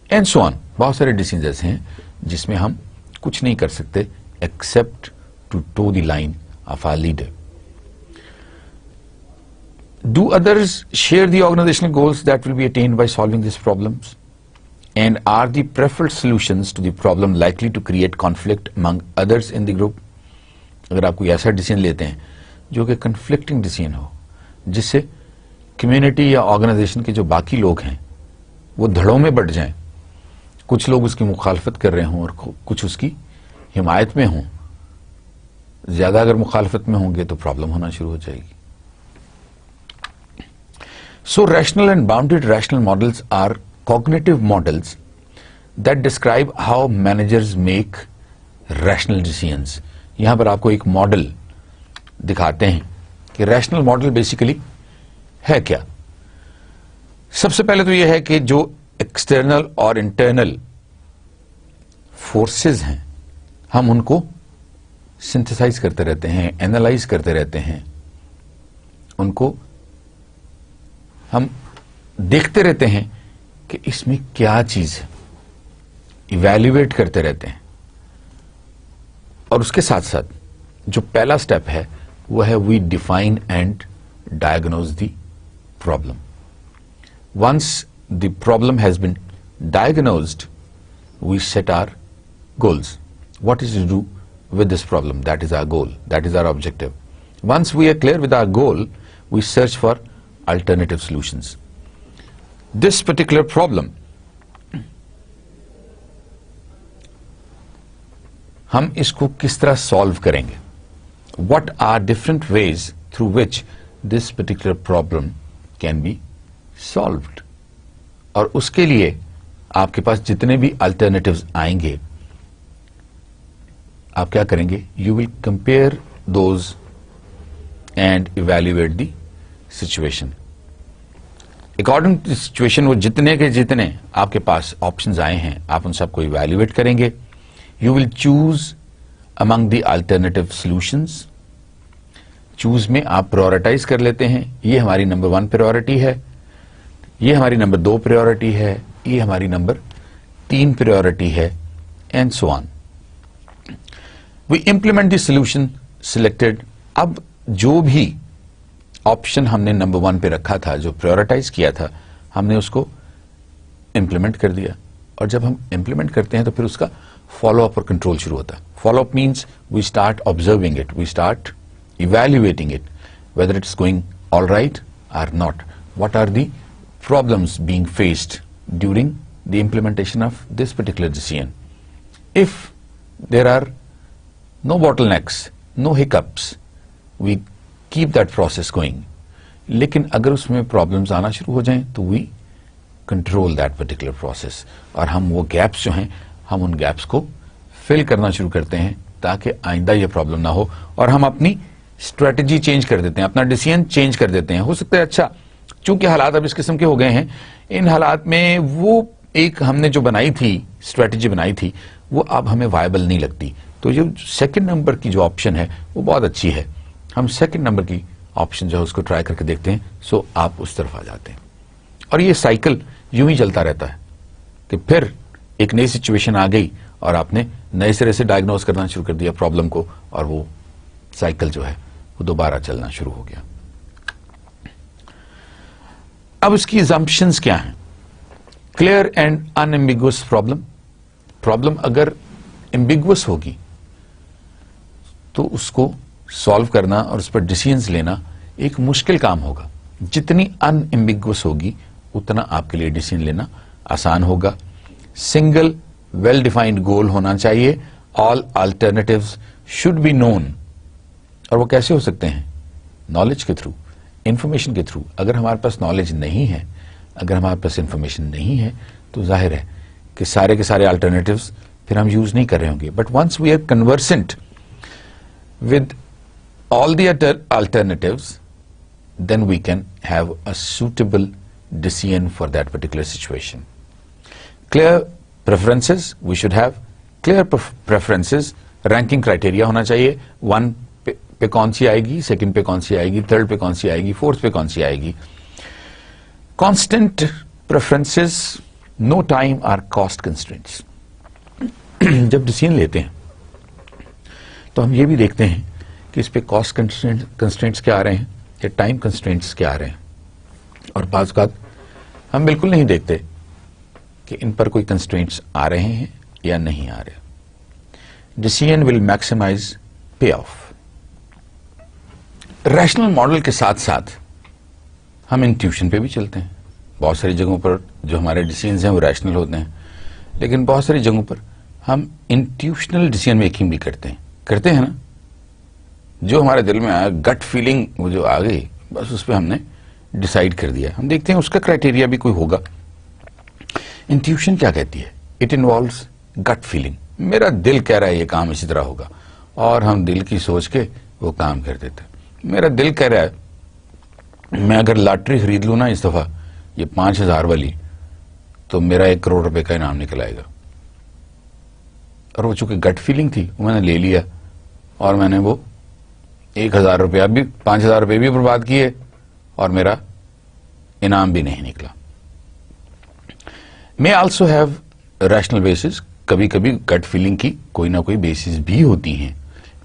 and so on. بہت سارے ڈیسیژنز ایسے ہیں جس میں ہم کچھ نہیں کر سکتے except to to the line of our leader. Do others share the organizational goals that will be attained by solving these problems? And are the preferred solutions to the problem likely to create conflict among others in the group? اگر آپ کوئی ایسا decision لیتے ہیں جو کہ conflicting decision ہو، جس سے کمیونٹی یا آرگنائزیشن کے جو باقی لوگ ہیں وہ دھڑوں میں بٹ جائیں، کچھ لوگ اس کی مخالفت کر رہے ہوں اور کچھ اس کی حمایت میں ہوں، زیادہ اگر مخالفت میں ہوں گے تو پرابلم ہونا شروع ہو جائے گی. So rational and bounded rational models are cognitive models that describe how managers make rational decisions. یہاں پر آپ کو ایک ماڈل دکھاتے ہیں کہ ریشنل ماڈل بیسیکلی ہے کیا. سب سے پہلے تو یہ ہے کہ جو ایکسٹرنل اور انٹرنل فورسز ہیں ہم ان کو سنتھسائز کرتے رہتے ہیں، اینالائز کرتے رہتے ہیں، ان کو ہم دیکھتے رہتے ہیں کہ اس میں کیا چیز ہے، ایویلویٹ کرتے رہتے ہیں. اور اس کے ساتھ ساتھ جو پہلا سٹیپ ہے وہ ہے we define and diagnose the problem. Once the problem has been diagnosed we set our goals. What is to do with this problem? That is our goal, that is our objective. Once we are clear with our goal we search for alternative solutions. This particular problem ہم اس کو کس طرح solve کریں گے؟ What are different ways through which this particular problem can be solved? اور اس کے لیے آپ کے پاس جتنے بھی alternatives آئیں گے آپ کیا کریں گے؟ You will compare those and evaluate the situation. According to situation وہ جتنے کے جتنے آپ کے پاس آپشنز آئے ہیں آپ ان سب کو ایویلویٹ کریں گے. You will choose Umang the alternative solutions. Choose میں آپ پرائورٹائز کر لیتے ہیں، یہ ہماری نمبر 1 پرائورٹی ہے، یہ ہماری نمبر 2 پرائورٹی ہے، یہ ہماری نمبر 3 پرائورٹی ہے، and so on. We implement the solution selected. اب جو بھی آپشن ہم نے نمبر 1 پہ رکھا تھا، جو پرائورٹائز کیا تھا، ہم نے اس کو امپلیمنٹ کر دیا. اور جب ہم امپلیمنٹ کرتے ہیں تو پھر اس کا فالو اپ اور کنٹرول شروع ہوتا ہے. Follow up means we start observing it, we start evaluating it whether it is going all right or not. What are the problems being faced during the implementation of this particular decision. if there are no bottlenecks, no hiccups, we keep that process going. لیکن اگر اس میں problems آنا شروع ہو جائیں تو we control that particular process, اور ہم وہ گیپس جو ہیں ہم ان گیپس کو فل کرنا شروع کرتے ہیں تاکہ آئندہ یہ پرابلم نہ ہو, اور ہم اپنی اسٹریٹجی چینج کر دیتے ہیں, اپنا ڈیسیژن چینج کر دیتے ہیں. ہو سکتا ہے اچھا چونکہ حالات اب اس قسم کے ہو گئے ہیں, ان حالات میں وہ ایک ہم نے جو بنائی تھی اسٹریٹجی بنائی تھی وہ اب ہمیں وائبل نہیں لگتی, تو یہ سیکنڈ نمبر کی جو آپشن ہے وہ بہت اچھی ہے. ہم سیکنڈ نمبر کی آپشن جو ہے اس کو ٹرائی کر کے دیکھتے ہیں, سو آپ اس طرف آ جاتے ہیں. اور یہ سائیکل یوں ہی چلتا رہتا ہے کہ پھر ایک نئی سچویشن آ گئی اور آپ نے نئے سرے سے ڈائگنوز کرنا شروع کر دیا پرابلم کو, اور وہ سائیکل جو ہے وہ دوبارہ چلنا شروع ہو گیا. اب اس کی assumptions کیا ہیں؟ کلیئر اینڈ unambiguous پرابلم اگر ambiguous ہوگی تو اس کو سالو کرنا اور اس پر ڈیسیژنز لینا ایک مشکل کام ہوگا. جتنی unambiguous ہوگی اتنا آپ کے لیے ڈیسیژن لینا آسان ہوگا. سنگل ویل ڈیفائنڈ گول ہونا چاہیے. آل alternatives should be known. اور وہ کیسے ہو سکتے ہیں؟ نالج کے تھرو, انفارمیشن کے تھرو. اگر ہمارے پاس نالج نہیں ہے, اگر ہمارے پاس انفارمیشن نہیں ہے تو ظاہر ہے کہ سارے کے سارے alternatives پھر ہم یوز نہیں کر رہے ہوں گے. But once we are conversant with all the alternatives, then we can have a suitable decision for that particular situation. Clear preferences, we should have clear preferences. Ranking criteria ہونا چاہیے. 1 پہ کون سی آئے گی, 2nd پہ کون سی آئے گی, 3rd پہ کون سی آئے گی, 4th پہ کون سی آئے گی. Constant preferences, no time or cost constraints. جب ڈیسیژن لیتے ہیں تو ہم یہ بھی دیکھتے ہیں کہ اس پہ کاسٹ کنسٹرینٹس کیا آ رہے ہیں یا ٹائم کنسٹرینٹس کیا آ رہے ہیں, اور بعض اوقات ہم بالکل نہیں دیکھتے کہ ان پر کوئی کنسٹرینٹس آ رہے ہیں یا نہیں آ رہے. Decision will maximise pay off. Rational model کے ساتھ ساتھ ہم انٹیوشن پہ بھی چلتے ہیں. بہت ساری جگہوں پر جو ہمارے ڈیسیژنز ہیں وہ ریشنل ہوتے ہیں, لیکن بہت ساری جگہوں پر ہم انٹیوشنل ڈیسیژن میکنگ بھی کرتے ہیں نا. جو ہمارے دل میں آیا, گٹ فیلنگ وہ جو آ گئی, بس اس پہ ہم نے ڈیسائیڈ کر دیا. ہم دیکھتے ہیں اس کا کرائٹیریا بھی کوئی ہوگا. انٹیوشن کیا کہتی ہے؟ It involves gut feeling. میرا دل کہہ رہا ہے یہ کام اسی طرح ہوگا, اور ہم دل کی سوچ کے وہ کام کر دیتے ہیں. میرا دل کہہ رہا ہے میں اگر لاٹری خرید لوں نا اس دفعہ یہ 5,000 والی, تو میرا 1 کروڑ روپے کا انعام نکل آئے گا. اور وہ چونکہ گٹ فیلنگ تھی وہ میں نے لے لیا, اور میں نے وہ 1,000 روپیہ بھی 5,000 روپے بھی برباد کیے, اور میرا انعام بھی نہیں نکلا. میں آلسو ہیو ریشنل بیسس. کبھی کبھی گٹ فیلنگ کی کوئی نہ کوئی بیسس بھی ہوتی ہیں.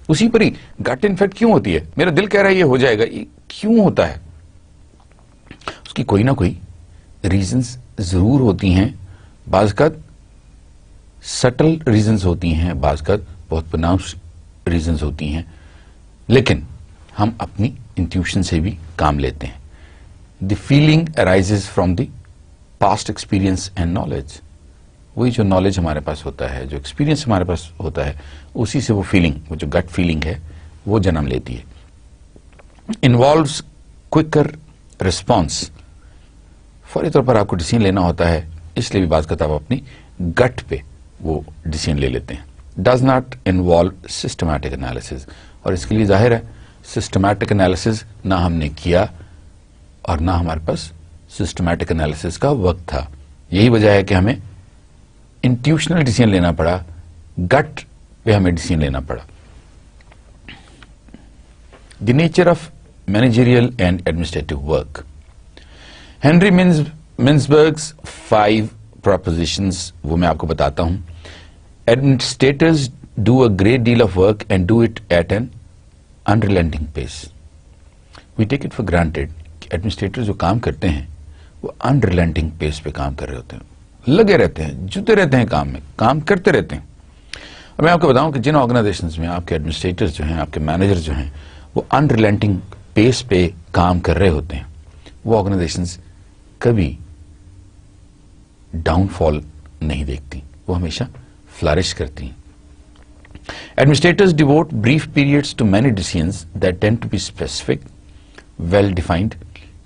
اسی پر ہی گٹ انفیکٹ کیوں ہوتی ہے؟ میرا دل کہہ رہا ہے یہ ہو جائے گا, یہ کیوں ہوتا ہے؟ اس کی کوئی نہ کوئی ریزنز ضرور ہوتی ہیں. بعض اوقات سٹل ریزنز ہوتی ہیں, بعض اوقات بہت پروناؤنس ریزنز ہوتی ہیں, لیکن ہم اپنی انٹیوشن سے بھی کام لیتے ہیں. The feeling arises from the past experience and knowledge. وہی جو نالج ہمارے پاس ہوتا ہے, جو ایکسپیرئنس ہمارے پاس ہوتا ہے, اسی سے وہ فیلنگ, وہ جو گٹ فیلنگ ہے وہ جنم لیتی ہے. Involves quicker response. فوری طور پر آپ کو ڈیسیژن لینا ہوتا ہے, اس لیے بھی بعض اوقات آپ اپنی گٹ پہ وہ ڈیسیژن لے لیتے ہیں. Does not involve systematic analysis. اور اس کے لیے ظاہر ہے سسٹمیٹک انالیسز نہ ہم نے کیا, اور نہ ہمارے پاس سسٹمیٹک انالیسز کا وقت تھا. یہی وجہ ہے کہ ہمیں انٹیوشنل ڈیسیژن لینا پڑا, گٹ پہ ہمیں ڈیسیژن لینا پڑا. The nature of managerial and administrative work. Henry Mintzberg's 5 propositions وہ میں آپ کو بتاتا ہوں. Administrators do a great deal of work and do it at an unrelenting pace. We take it for granted کہ ایڈمنسٹریٹر جو کام کرتے ہیں وہ unrelenting pace پہ کام کر رہے ہوتے ہیں, لگے رہتے ہیں, جتے رہتے ہیں کام میں, کام کرتے رہتے ہیں. اور میں آپ کو بتاؤں کہ جن آرگنائزیشنز میں آپ کے ایڈمنسٹریٹرز جو ہیں, آپ کے مینیجر جو ہیں, وہ unrelenting pace پہ کام کر رہے ہوتے ہیں, وہ آرگنائزیشنز کبھی ڈاؤن فال نہیں دیکھتی, وہ ہمیشہ flourish کرتی ہیں. Administrators devote brief periods to many decisions that tend to be specific, well-defined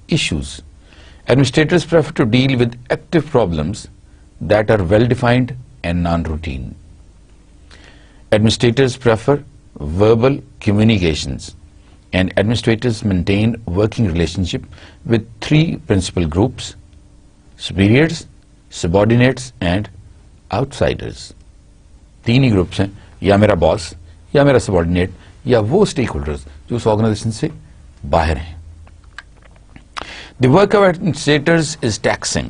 issues. Administrators prefer to deal with active problems that are well-defined and non-routine. Administrators prefer verbal communications, and administrators maintain working relationship with three principal groups: superiors, subordinates and outsiders. تین ہی groups ہیں, یا میرا باس, یا میرا subordinate, یا وہ stake holders جو اس organization سے باہر ہیں. The work of administrators is taxing.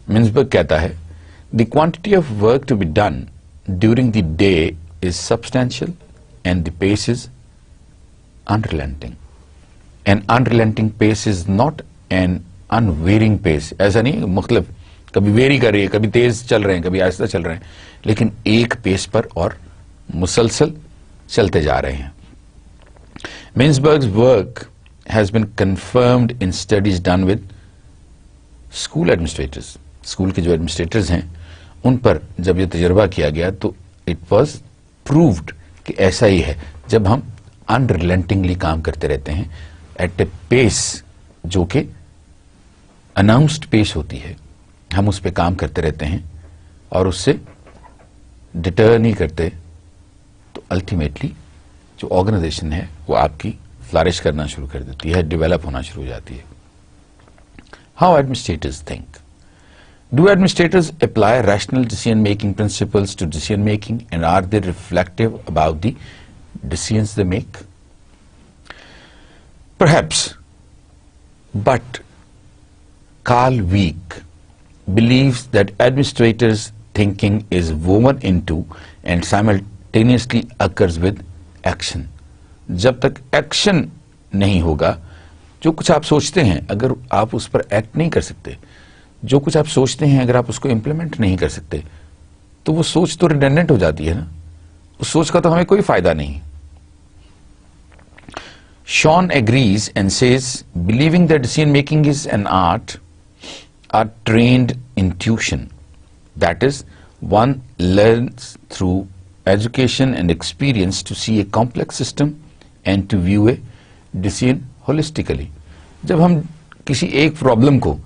Mintzberg کہتا ہے the quantity of work to be done during the day is substantial and the pace is unrelenting. An unrelenting pace is not an unvarying pace. ایسا نہیں مختلف, کبھی very کر رہی ہے, کبھی تیز چل رہے ہیں, کبھی آہستہ چل رہے ہیں, لیکن ایک پیس پر اور مسلسل چلتے جا رہے ہیں. Mintzberg's work has been confirmed in studies done with school administrators. School کے جو ایڈمنسٹریٹرز ہیں ان پر جب یہ تجربہ کیا گیا تو اٹ واز پرووڈ کہ ایسا ہی ہے. جب ہم انریلنٹنگلی کام کرتے رہتے ہیں ایٹ اے پیس جو کہ اناؤنسڈ پیس ہوتی ہے, ہم اس پہ کام کرتے رہتے ہیں اور اس سے ڈٹر نہیں کرتے, تو الٹیمیٹلی جو آرگنائزیشن ہے وہ آپ کی فلارش کرنا شروع کر دیتی ہے, ڈیولپ ہونا شروع ہو جاتی ہے. How administrators think. Do administrators apply rational decision-making principles to decision-making, and are they reflective about the decisions they make? Perhaps, but Carl Weick believes that administrators' thinking is woven into and simultaneously occurs with action. جب تک action نہیں ہوگا, جو کچھ آپ سوچتے ہیں اگر آپ اس پر ایکٹ نہیں کر سکتے, جو کچھ آپ سوچتے ہیں اگر آپ اس کو امپلیمنٹ نہیں کر سکتے, تو وہ سوچ تو ریڈنڈنٹ ہو جاتی ہے نا, اس سوچ کا تو ہمیں کوئی فائدہ نہیں. Sean agrees and says believing that decision making is an art are trained intuition. That is, one learns through education and experience to see a complex system and to view a decision holistically. جب ہم کسی ایک problem کو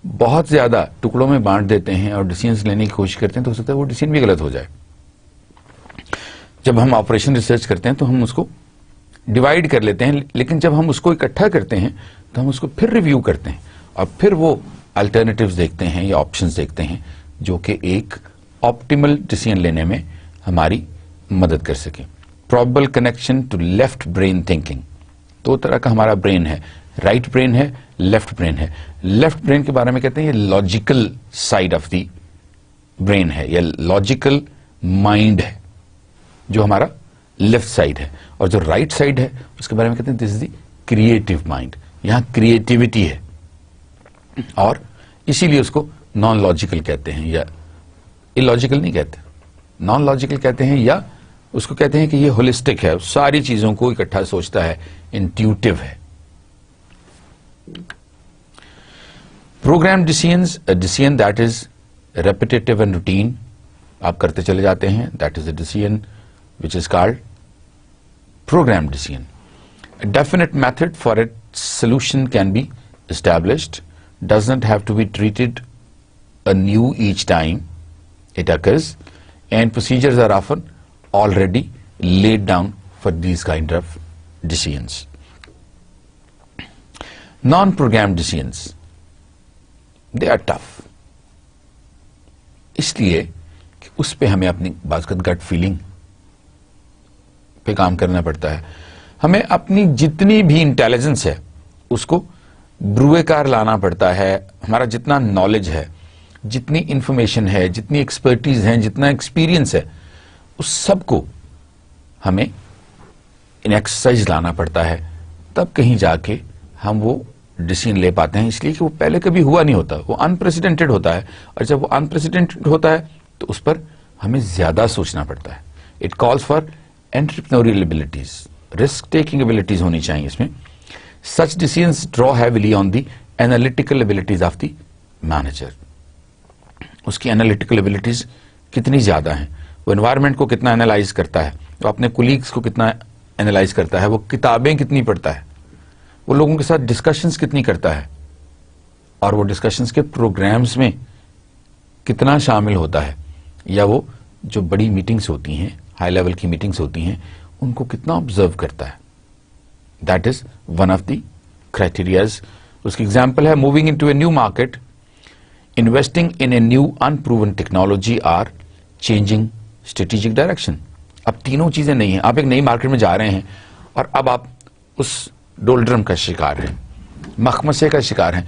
بہت زیادہ ٹکڑوں میں بانٹ دیتے ہیں اور ڈیسیژنز لینے کی کوشش کرتے ہیں تو ہو سکتا ہے وہ ڈیسیژن بھی غلط ہو جائے. جب ہم آپریشن ریسرچ کرتے ہیں تو ہم اس کو ڈیوائڈ کر لیتے ہیں, لیکن جب ہم اس کو اکٹھا کرتے ہیں تو ہم اس کو پھر ریویو کرتے ہیں اور پھر وہ الٹرنیٹیوز دیکھتے ہیں یا آپشنز دیکھتے ہیں جو کہ ایک آپٹیمل ڈیسیژن لینے میں ہماری مدد کر سکیں. Probable connection to left brain thinking. دو طرح کا ہمارا برین ہے, رائٹ برین ہے, لیفٹ برین ہے. لیفٹ برین کے بارے میں کہتے ہیں یہ logical side of the brain ہے, یا لاجیکل مائنڈ ہے جو ہمارا لیفٹ سائڈ ہے, اور جو رائٹ سائڈ ہے اس کے بارے میں کہتے ہیں this is the creative mind. یہاں کریٹیوٹی ہے اور اسی لیے اس کو نان لاجیکل کہتے ہیں, یا الاجیکل نہیں کہتے, نان لاجیکل کہتے ہیں, یا اس کو کہتے ہیں کہ یہ ہولسٹک ہے, ساری چیزوں کو اکٹھا سوچتا ہے, انٹیوٹیو ہے. Programme decisions, a decision that is repetitive and routine, آپ کرتے چلے جاتے ہیں, that is a decision which is called program decision. A definite method for its solution can be established, does not have to be treated anew each time it occurs, and procedures are often already laid down for these kind of decisions. Non-programmed decisions, they are tough. اس لیے کہ اس پہ ہمیں اپنی بازوقت gut feeling پہ کام کرنا پڑتا ہے. ہمیں اپنی جتنی بھی انٹیلیجنس ہے اس کو بروئے کار لانا پڑتا ہے. ہمارا جتنا نالج ہے, جتنی انفارمیشن ہے, جتنی ایکسپرٹیز ہے, جتنا ایکسپیرینس ہے, اس سب کو ہمیں ان ایکسرسائز لانا پڑتا ہے, تب کہیں جا کے ہم وہ ڈیسیژن لے پاتے ہیں. اس لیے کہ وہ پہلے کبھی ہوا نہیں ہوتا, وہ انپریسیڈنٹڈ ہوتا ہے, اور جب وہ انپریسیڈنٹڈ ہوتا ہے تو اس پر ہمیں زیادہ سوچنا پڑتا ہے. It calls for entrepreneurial abilities, risk taking abilities ہونی چاہیے اس میں. Such decisions draw heavily on the analytical abilities of the manager. اس کی اینالیٹیکل ایبلٹیز کتنی زیادہ ہیں، وہ انوائرمنٹ کو کتنا اینالائز کرتا ہے، وہ اپنے کولیگز کو کتنا اینالائز کرتا ہے، وہ کتابیں کتنی پڑھتا ہے، وہ لوگوں کے ساتھ ڈسکشنز کتنی کرتا ہے، اور وہ ڈسکشنز کے پروگرامز میں کتنا شامل ہوتا ہے، یا وہ جو بڑی میٹنگز ہوتی ہیں، ہائی لیول کی میٹنگز ہوتی ہیں، ان کو کتنا آبزرو کرتا ہے. That is one of the criterias. اس کی ایگزامپل ہے moving into a new market, investing in a new unproven technology or changing strategic direction. اب تینوں چیزیں نہیں ہیں. آپ ایک نئی مارکیٹ میں جا رہے ہیں اور اب آپ اس ڈولڈرم کا شکار ہیں، مخمسے کا شکار ہیں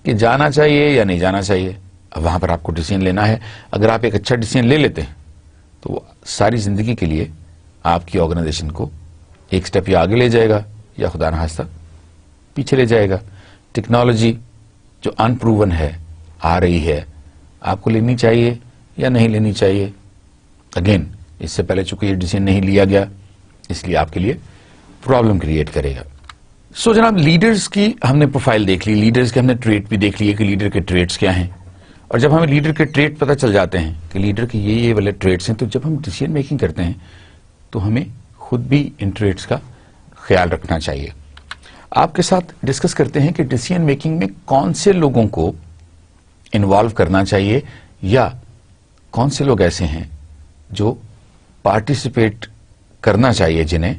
کہ جانا چاہیے یا نہیں جانا چاہیے. اب وہاں پر آپ کو ڈیسیژن لینا ہے. اگر آپ ایک اچھا ڈیسیژن لے لیتے ہیں تو وہ ساری زندگی کے لیے آپ کی آرگنائزیشن کو ایک سٹیپ یا آگے لے جائے گا یا خدا نخواستہ پیچھے لے جائے گا. ٹیکنالوجی جو ان پروون ہے، آ رہی ہے، آپ کو لینی چاہیے یا نہیں لینی چاہیے. اگین اس سے پہلے چونکہ یہ ڈیسیژن نہیں لیا گیا، اس لیے آپ کے لیے پرابلم کریٹ کرے گا. سو جناب، لیڈرز کی ہم نے پروفائل دیکھ لی، لیڈرز کے ہم نے ٹریٹ بھی دیکھ لیے کہ لیڈر کے ٹریٹس کیا ہیں. اور جب ہمیں لیڈر کے ٹریٹ پتہ چل جاتے ہیں کہ لیڈر کے یہ والے ٹریٹس ہیں، تو جب ہم ڈیسیژن میکنگ کرتے ہیں تو ہمیں خود بھی ان ٹریٹس کا خیال رکھنا چاہیے. آپ کے ساتھ ڈسکس کرتے ہیں کہ ڈیسیژن میکنگ میں کون سے لوگوں کو انوالو کرنا چاہیے، یا کون سے لوگ ایسے ہیں جو پارٹیسپیٹ کرنا چاہیے جنہیں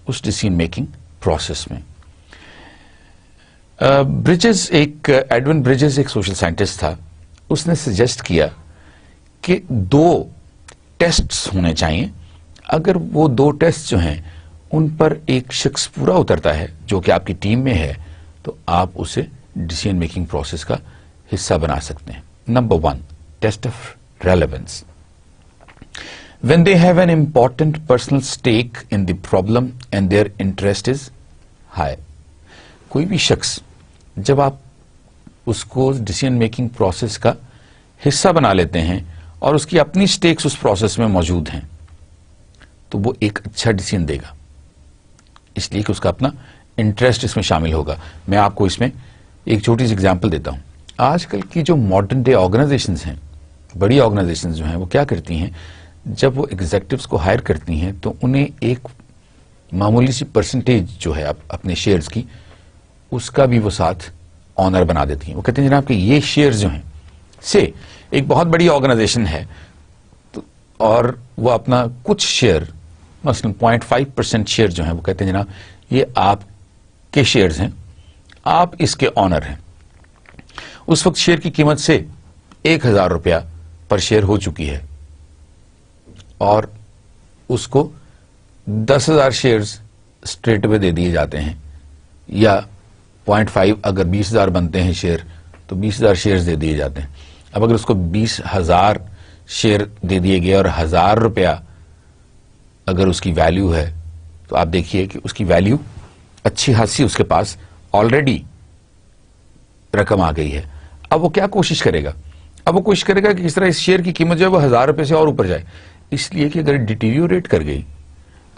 اس ڈیسیژن میکنگ پروسیس میں. ایڈون برجز ایک سوشل سائنٹسٹ تھا. اس نے سجیسٹ کیا کہ 2 ٹیسٹس ہونے چاہیے. اگر وہ 2 ٹیسٹ جو ہیں ان پر ایک شخص پورا اترتا ہے جو کہ آپ کی ٹیم میں ہے، تو آپ اسے ڈیسیژن میکنگ پروسیس کا حصہ بنا سکتے ہیں. Number 1، test of relevance. When they have an important personal stake in the problem and their interest is high. کوئی بھی شخص جب آپ اس کو ڈیسیژن میکنگ پروسیس کا حصہ بنا لیتے ہیں اور اس کی اپنی سٹیکس اس پروسیس میں موجود ہیں، تو وہ ایک اچھا ڈیسیژن دے گا، اس لیے کہ اس کا اپنا انٹرسٹ اس میں شامل ہوگا. میں آپ کو اس میں ایک چھوٹی سی ایگزامپل دیتا ہوں. آج کل کی جو ماڈرن ڈے آرگنائزیشنز ہیں، بڑی آرگنائزیشنز جو ہیں، وہ کیا کرتی ہیں، جب وہ ایگزیکٹوز کو ہائر کرتی ہیں تو انہیں ایک معمولی سی پرسنٹیج جو ہے اپنے شیئرز کی، اس کا بھی وہ ساتھ آنر بنا دیتی ہیں. وہ کہتے ہیں جناب کہ یہ شیئرز جو ہیں، سے ایک بہت بڑی آرگنائزیشن ہے اور وہ اپنا کچھ شیئر، مثلا 0.5% شیئر جو ہیں، وہ کہتے ہیں جناب یہ آپ کے شیئرز ہیں، آپ اس کے آنر ہیں. اس وقت شیئر کی قیمت سے 1000 روپیہ پر شیئر ہو چکی ہے اور اس کو 10,000 شیئرز اسٹریٹ اوے دے دیے جاتے ہیں، یا 0.5 اگر 20,000 بنتے ہیں شیئر تو 20,000 شیئرز دے دیے جاتے ہیں. اب اگر اس کو 20,000 شیئر دے دیے گئے اور 1000 روپیہ اگر اس کی ویلیو ہے، تو آپ دیکھیے کہ اس کی ویلیو اچھی خاصی اس کے پاس آلریڈی رقم آ گئی ہے. اب وہ کیا کوشش کرے گا؟ اب وہ کوشش کرے گا کہ اس طرح اس شیئر کی قیمت جو ہے وہ 1000 روپے سے اور اوپر جائے، اس لیے کہ اگر ڈیٹیریوریٹ کر گئی،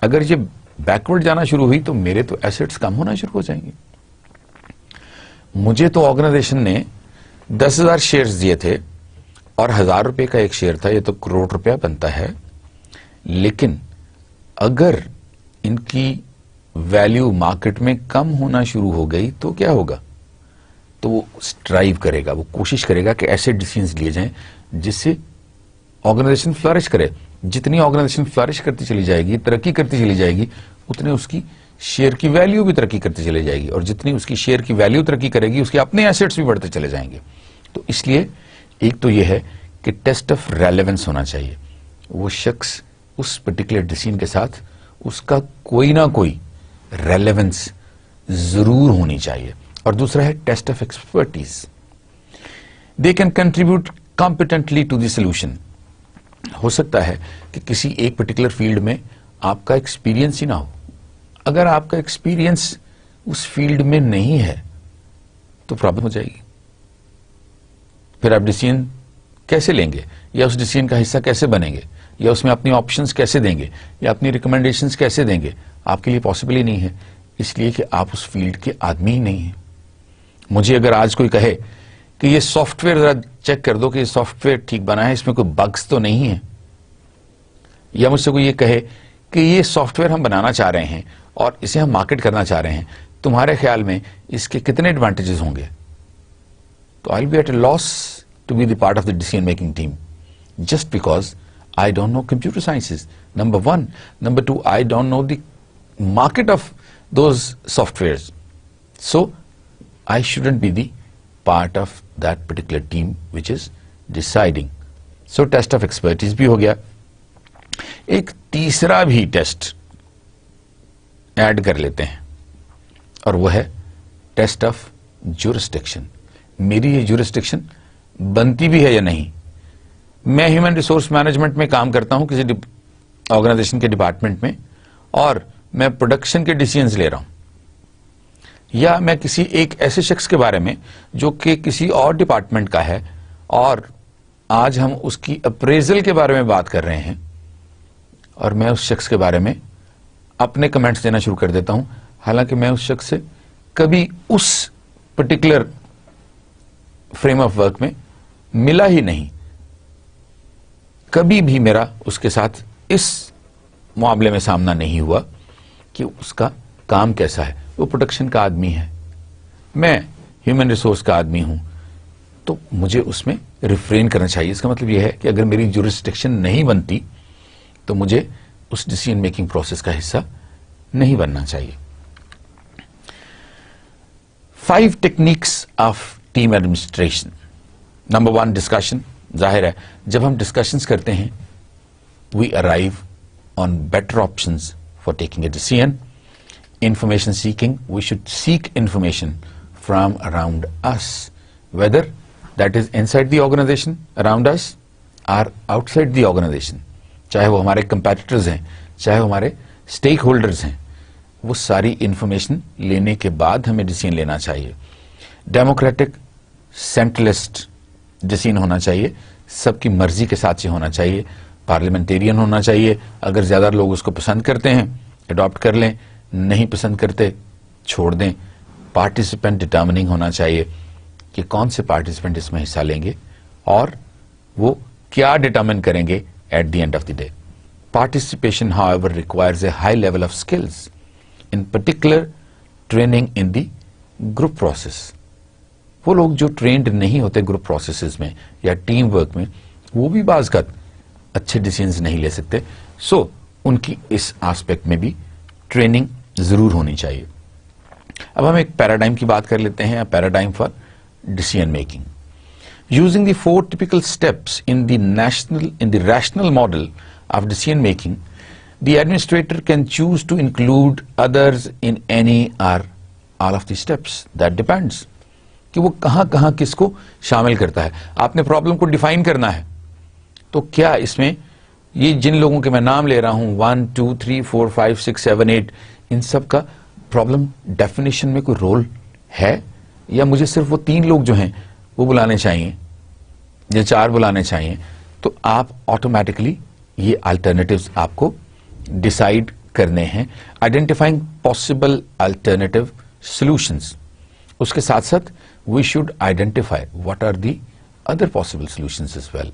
اگر یہ بیکورڈ جانا شروع ہوئی، تو میرے تو ایسٹس کم ہونا شروع ہو جائیں گے. مجھے تو آرگنائزیشن نے 10,000 شیئرز دیے تھے اور 1000 روپے کا ایک شیئر تھا، یہ تو کروڑ روپیہ بنتا ہے. لیکن اگر ان کی ویلیو مارکیٹ میں کم ہونا شروع ہو گئی تو کیا ہوگا؟ تو وہ اسٹرائیو کرے گا، وہ کوشش کرے گا کہ ایسے ڈیسیژنز لیے جائیں جس سے آرگنائزیشن فلرش کرے. جتنی آرگنائزیشن فلرش کرتی چلی جائے گی، ترقی کرتی چلی جائے گی، اتنے اس کی شیئر کی ویلیو بھی ترقی کرتی چلی جائے گی، اور جتنی اس کی شیئر کی ویلیو ترقی کرے گی، اس کے اپنے ایسٹس بھی بڑھتے چلے جائیں گے. تو اس لیے ایک تو یہ ہے کہ ٹیسٹ آف ریلیونس ہونا چاہیے. وہ شخص اس پرٹیکولر ڈیسیژن کے ساتھ اس کا کوئی نہ کوئی ریلیونس ضرور ہونی چاہیے. اور دوسرا ہے test of expertise. They can contribute competently to the solution. ہو سکتا ہے کہ کسی ایک پرٹیکولر فیلڈ میں آپ کا ایکسپیرینس ہی نہ ہو. اگر آپ کا ایکسپیرینس اس فیلڈ میں نہیں ہے تو پرابلم ہو جائے گی. پھر آپ ڈیسیژن کیسے لیں گے، یا اس ڈیسیژن کا حصہ کیسے بنیں گے، یا اس میں اپنی آپشنز کیسے دیں گے، یا اپنی ریکمنڈیشنز کیسے دیں گے؟ آپ کے لیے پاسبل ہی نہیں ہے، اس لیے کہ آپ اس فیلڈ کے آدمی ہی نہیں ہیں. مجھے اگر آج کوئی کہے کہ یہ سافٹ ویئر ذرا چیک کر دو کہ یہ سافٹ ویئر ٹھیک بنا ہے, اس میں کوئی بگس تو نہیں ہے, یا مجھ سے کوئی یہ کہے کہ یہ سافٹ ویئر ہم بنانا چاہ رہے ہیں اور اسے ہم مارکیٹ کرنا چاہ رہے ہیں, تمہارے خیال میں اس کے کتنے ایڈوانٹیجز ہوں گے, تو I will be at a loss to be the part of the decision making team, just because I don't know computer sciences, number one. Number two, I don't know the market of those softwares. So, I shouldn't be the part of that particular team which is deciding. So, test of expertise بھی ہو گیا. ایک تیسرا بھی test add کر لیتے ہیں اور وہ ہے ٹیسٹ آف جورسڈکشن. میری یہ جورسڈکشن بنتی بھی ہے یا نہیں. میں ہیومن ریسورس مینجمنٹ میں کام کرتا ہوں کسی آرگنائزیشن کے ڈپارٹمنٹ میں, اور میں پروڈکشن کے ڈیسیژنز لے رہا ہوں, یا میں کسی ایک ایسے شخص کے بارے میں جو کہ کسی اور ڈپارٹمنٹ کا ہے, اور آج ہم اس کی اپریزل کے بارے میں بات کر رہے ہیں, اور میں اس شخص کے بارے میں اپنے کمنٹس دینا شروع کر دیتا ہوں, حالانکہ میں اس شخص سے کبھی اس پرٹیکولر فریم آف ورک میں ملا ہی نہیں, کبھی بھی میرا اس کے ساتھ اس معاملے میں سامنا نہیں ہوا کہ اس کا کام کیسا ہے. وہ پروڈکشن کا آدمی ہے, میں ہیومن ریسورس کا آدمی ہوں, تو مجھے اس میں ریفرین کرنا چاہیے. اس کا مطلب یہ ہے کہ اگر میری جورسڈکشن نہیں بنتی تو مجھے اس ڈیسیژن میکنگ پروسیس کا حصہ نہیں بننا چاہیے. 5 techniques of team administration. Number 1, discussion. ظاہر ہے جب ہم ڈسکشنز کرتے ہیں we arrive on better options for taking a decision. Information seeking, we should seek information from around us, whether that is inside the organization around us اور out side the organization, چاہے وہ ہمارے competitors ہیں, چاہے وہ ہمارے stake holders ہیں, وہ ساری انفارمیشن لینے کے بعد ہمیں ڈیسیژن لینا چاہیے. ڈیموکریٹک سینٹرلسٹ ڈیسیژن ہونا چاہیے, سب کی مرضی کے ساتھ سے ہونا چاہیے, پارلیمنٹیرین ہونا چاہیے. اگر زیادہ لوگ اس کو پسند کرتے ہیں اڈاپٹ کر لیں, نہیں پسند کرتے چھوڑ دیں. پارٹیسپینٹ ڈٹرمننگ ہونا چاہیے کہ کون سے پارٹیسپینٹ اس میں حصہ لیں گے اور وہ کیا ڈٹرمن کریں گے at the end of the day. Participation however requires a high level of skills, in particular training in the group process. وہ لوگ جو ٹرینڈ نہیں ہوتے گروپ پروسیسز میں یا ٹیم ورک میں, وہ بھی بعض کا اچھے ڈیسیژنز نہیں لے سکتے. سو ان کی اس آسپیکٹ میں بھی ٹریننگ ضرور ہونی چاہیے. اب ہم ایک پیراڈائم کی بات کر لیتے ہیں, paradigm for decision making. Using the 4 typical steps in the rational model of decision making, the administrator can choose to include others in any or all of the steps. That depends کہ وہ کہاں کہاں کس کو شامل کرتا ہے. آپ نے پرابلم کو ڈیفائن کرنا ہے, تو کیا اس میں یہ جن لوگوں کے میں نام لے رہا ہوں 1 2 3 4 5 6 7 8 ان سب کا پرابلم ڈیفینیشن میں کوئی رول ہے, یا مجھے صرف وہ 3 لوگ جو ہیں وہ بلانے چاہیے یا 4 بلانے چاہیے. تو آپ آٹومیٹکلی یہ الٹرنیٹیوز آپ کو ڈیسائیڈ کرنے ہیں. آئیڈینٹیفائنگ پاسبل الٹرنیٹیو سولوشنز, اس کے ساتھ ساتھ we should identify what are the other possible solutions as well.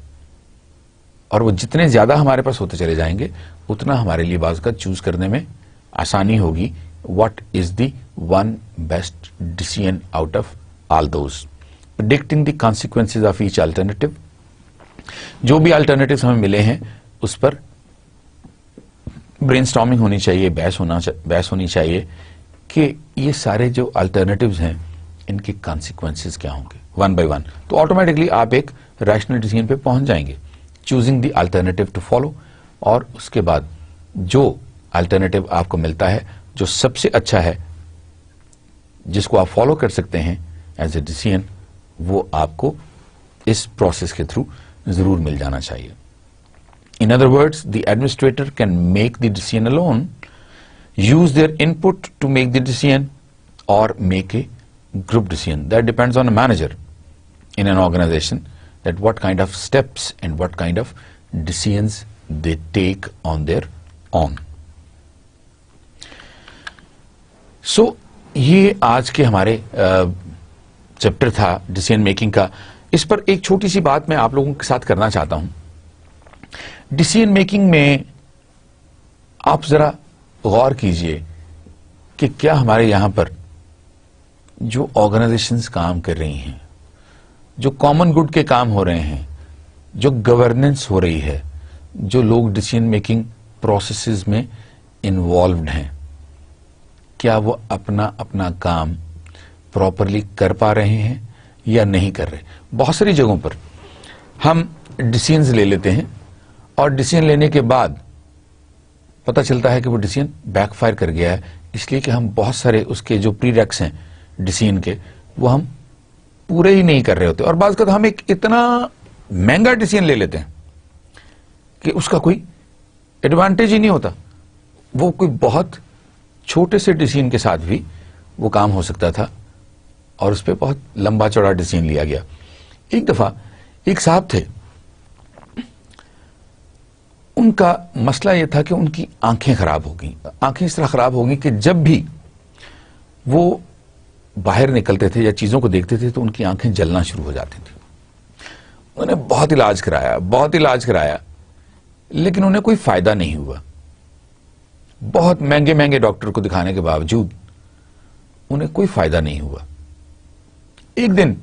اور وہ جتنے زیادہ ہمارے پاس ہوتے چلے جائیں گے اتنا ہمارے لیے بعض کا چوز کرنے میں آسانی ہوگی. what is the one best decision out of all those. predicting the consequences of each alternative. جو بھی alternatives ہمیں ملے ہیں اس پر برین اسٹارمنگ ہونی چاہیے, بحث ہونی چاہیے کہ یہ سارے جو alternatives ہیں ان کے کانسیکوینسز کیا ہوں گے ون بائی ون. تو آٹومیٹکلی آپ ایک ریشنل ڈیسیژن پہ پہنچ جائیں گے. Choosing the alternative to follow, اور اس کے بعد جو الٹرنیٹیو آپ کو ملتا ہے جو سب سے اچھا ہے جس کو آپ فالو کر سکتے ہیں ایز اے ڈیسیژن, وہ آپ کو اس پروسیس کے تھرو ضرور مل جانا چاہیے. In other words, the administrator can make the decision alone, use their input to make the decision, or make a group decision. That depends on a manager in an organization, that what kind of steps and what kind of decisions they take on their own. So یہ آج کے ہمارے chapter تھا decision making کا. اس پر ایک چھوٹی سی بات میں آپ لوگوں کے ساتھ کرنا چاہتا ہوں. ڈیسیژن میکنگ میں آپ ذرا غور کیجئے کہ کیا ہمارے یہاں پر جو آرگنائزیشنز کام کر رہی ہیں, جو کامن گڈ کے کام ہو رہے ہیں, جو گورننس ہو رہی ہے, جو لوگ ڈیسیژن میکنگ پروسیسز میں انوالوڈ ہیں, کیا وہ اپنا کام پراپرلی کر پا رہے ہیں یا نہیں کر رہے. بہت ساری جگہوں پر ہم ڈیسیژنز لے لیتے ہیں اور ڈیسیژن لینے کے بعد پتہ چلتا ہے کہ وہ ڈیسیژن بیک فائر کر گیا ہے, اس لیے کہ ہم بہت سارے اس کے جو پری ریکس ہیں ڈیسیژن کے وہ ہم پورے ہی نہیں کر رہے ہوتے. اور بعض کا ہم ایک اتنا مہنگا ڈیسیژن لے لیتے ہیں کہ اس کا کوئی ایڈوانٹیج ہی نہیں ہوتا. وہ کوئی بہت چھوٹے سے ڈیسیژن کے ساتھ بھی وہ کام ہو سکتا تھا اور اس پہ بہت لمبا چوڑا ڈیسیژن لیا گیا. ایک دفعہ ایک صاحب تھے, ان کا مسئلہ یہ تھا کہ ان کی آنکھیں خراب ہو گئیں. آنکھیں اس طرح خراب ہو گئیں کہ جب بھی وہ باہر نکلتے تھے یا چیزوں کو دیکھتے تھے تو ان کی آنکھیں جلنا شروع ہو جاتی تھیں. انہوں نے بہت علاج کرایا لیکن انہیں کوئی فائدہ نہیں ہوا. بہت مہنگے ڈاکٹر کو دکھانے کے باوجود انہیں کوئی فائدہ نہیں ہوا. ایک دن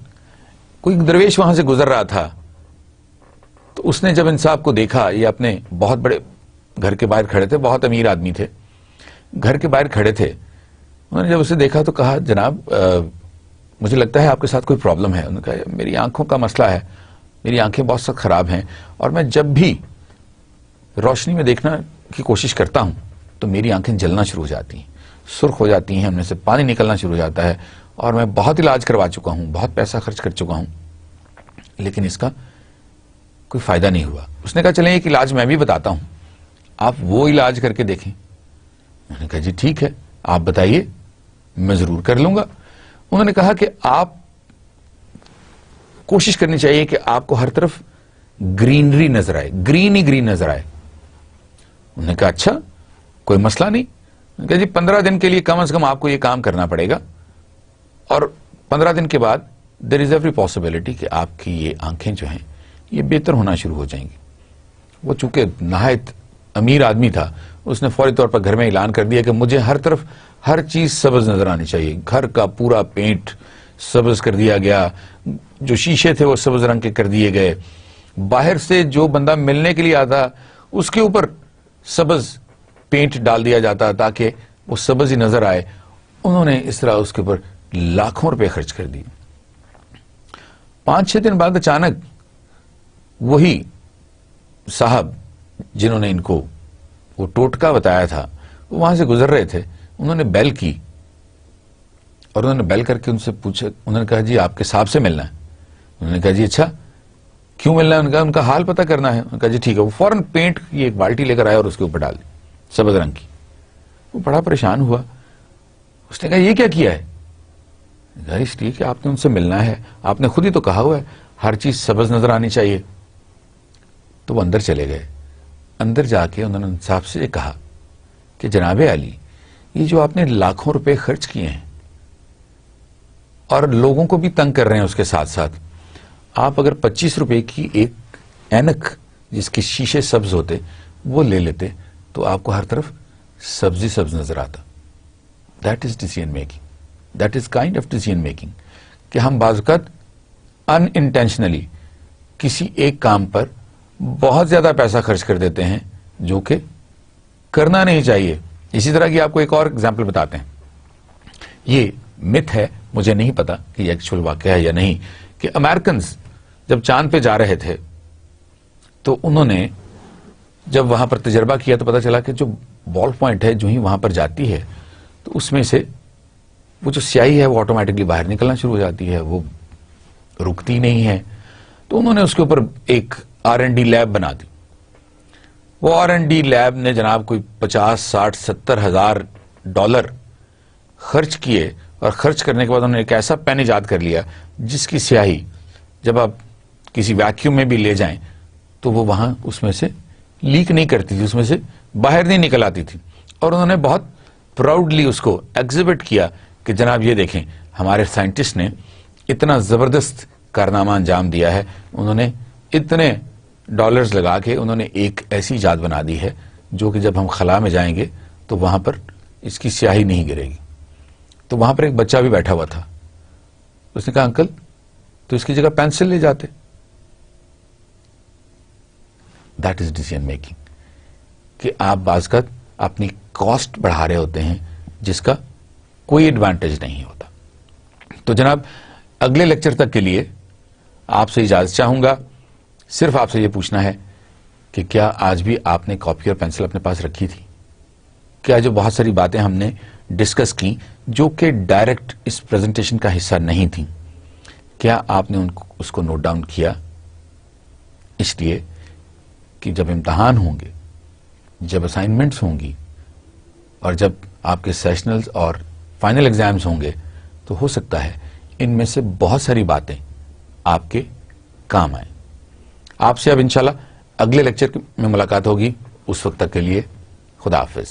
کوئی درویش وہاں سے گزر رہا تھا تو اس نے جب ان صاحب کو دیکھا, یہ اپنے بہت بڑے گھر کے باہر کھڑے تھے, بہت امیر آدمی تھے, گھر کے باہر کھڑے تھے. انہوں نے جب اسے دیکھا تو کہا, جناب مجھے لگتا ہے آپ کے ساتھ کوئی پرابلم ہے. انہوں نے کہا میری آنکھوں کا مسئلہ ہے, میری آنکھیں بہت سخت خراب ہیں اور میں جب بھی روشنی میں دیکھنا کی کوشش کرتا ہوں تو میری آنکھیں جلنا شروع ہو جاتی ہیں, سرخ ہو جاتی ہیں, ان میں سے پانی نکلنا شروع ہو جاتا ہے اور میں بہت علاج کروا چکا ہوں, بہت پیسہ خرچ کر چکا ہوں لیکن اس کا کوئی فائدہ نہیں ہوا. اس نے کہا چلیں ایک علاج میں بھی بتاتا ہوں, آپ وہ علاج کر کے دیکھیں. میں نے کہا جی ٹھیک ہے, آپ بتائیے, میں ضرور کر لوں گا. انہوں نے کہا کہ آپ کوشش کرنی چاہیے کہ آپ کو ہر طرف گرینری نظر آئے, گرین ہی گرین نظر آئے. انہوں نے کہا اچھا کوئی مسئلہ نہیں. انہوں نے کہا جی 15 دن کے لیے کم از کم آپ کو یہ کام کرنا پڑے گا اور 15 دن کے بعد دیر از ایوری پاسبلٹی کہ آپ کی یہ آنکھیں جو ہیں یہ بہتر ہونا شروع ہو جائیں گی. وہ چونکہ نہایت امیر آدمی تھا, اس نے فوری طور پر گھر میں اعلان کر دیا کہ مجھے ہر طرف ہر چیز سبز نظر آنی چاہیے. گھر کا پورا پینٹ سبز کر دیا گیا, جو شیشے تھے وہ سبز رنگ کے کر دیے گئے, باہر سے جو بندہ ملنے کے لیے آتا اس کے اوپر سبز پینٹ ڈال دیا جاتا تاکہ وہ سبز ہی نظر آئے. انہوں نے اس طرح اس کے اوپر لاکھوں روپے خرچ کر دیے. 5-6 دن بعد اچانک وہی صاحب جنہوں نے ان کو وہ ٹوٹکا بتایا تھا وہ وہاں سے گزر رہے تھے. انہوں نے بیل کی اور انہوں نے بیل کر کے ان سے پوچھا. انہوں نے کہا جی آپ کے صاحب سے ملنا ہے. انہوں نے کہا جی اچھا کیوں ملنا ہے؟ انہوں نے کہا ان کا حال پتہ کرنا ہے. انہوں نے کہا جی ٹھیک ہے. وہ فوراً پینٹ کی ایک بالٹی لے کر آیا اور اس کے اوپر ڈال دی سبز رنگ کی. وہ بڑا پریشان ہوا. اس نے کہا یہ کیا کیا ہے؟ اس لیے کہ آپ نے ان سے ملنا ہے, آپ نے خود ہی تو کہا ہوا ہے ہر چیز سبز نظر آنی چاہیے. تو وہ اندر چلے گئے. اندر جا کے انہوں نے ان صاحب سے کہا کہ جناب عالی, یہ جو آپ نے لاکھوں روپے خرچ کیے ہیں اور لوگوں کو بھی تنگ کر رہے ہیں اس کے ساتھ ساتھ, آپ اگر 25 روپے کی ایک اینک جس کے شیشے سبز ہوتے وہ لے لیتے تو آپ کو ہر طرف سبزی سبز نظر آتا. That is decision making, that is kind of decision making کہ ہم بعض اوقات ان انٹینشنلی کسی ایک کام پر بہت زیادہ پیسہ خرچ کر دیتے ہیں جو کہ کرنا نہیں چاہیے. اسی طرح کی آپ کو ایک اور اگزامپل بتاتے ہیں. یہ مت ہے, مجھے نہیں پتا کہ یہ ایکچوئل واقعہ ہے یا نہیں, کہ امریکنز جب چاند پہ جا رہے تھے تو انہوں نے جب وہاں پر تجربہ کیا تو پتا چلا کہ جو بال پوائنٹ ہے جو ہی وہاں پر جاتی ہے تو اس میں سے وہ جو سیاہی ہے وہ آٹومیٹکلی باہر نکلنا شروع ہو جاتی ہے, وہ رکتی نہیں ہے. تو انہوں نے اس کے اوپر ایک R&D لیب بنا دی. وہ R&D لیب نے جناب کوئی 50-60-70 ہزار ڈالر خرچ کیے اور خرچ کرنے کے بعد انہوں نے ایک ایسا پین ایجاد کر لیا جس کی سیاہی جب آپ کسی ویکیوم میں بھی لے جائیں تو وہ وہاں اس میں سے لیک نہیں کرتی تھی, اس میں سے باہر نہیں نکل آتی تھی. اور انہوں نے بہت پراؤڈلی اس کو ایگزیبٹ کیا کہ جناب یہ دیکھیں ہمارے سائنٹسٹ نے اتنا زبردست کارنامہ انجام دیا ہے. انہوں نے اتنے ڈالرز لگا کے انہوں نے ایک ایسی ایجاد بنا دی ہے جو کہ جب ہم خلا میں جائیں گے تو وہاں پر اس کی سیاہی نہیں گرے گی. تو وہاں پر ایک بچہ بھی بیٹھا ہوا تھا. اس نے کہا انکل تو اس کی جگہ پینسل لے جاتے. دیٹ از ڈیسیژن میکنگ, کہ آپ بعض کا اپنی کاسٹ بڑھا رہے ہوتے ہیں جس کا کوئی ایڈوانٹیج نہیں ہوتا. تو جناب اگلے لیکچر تک کے لیے آپ سے اجازت چاہوں گا. صرف آپ سے یہ پوچھنا ہے کہ کیا آج بھی آپ نے کاپی اور پینسل اپنے پاس رکھی تھی؟ کیا جو بہت ساری باتیں ہم نے ڈسکس کی جو کہ ڈائریکٹ اس پریزنٹیشن کا حصہ نہیں تھیں, کیا آپ نے اس کو نوٹ ڈاؤن کیا؟ اس لیے کہ جب امتحان ہوں گے, جب اسائنمنٹس ہوں گی اور جب آپ کے سیشنلز اور فائنل ایگزامز ہوں گے تو ہو سکتا ہے ان میں سے بہت ساری باتیں آپ کے کام آئیں. آپ سے اب انشاءاللہ اگلے لیکچر میں ملاقات ہوگی. اس وقت تک کے لیے خدا حافظ.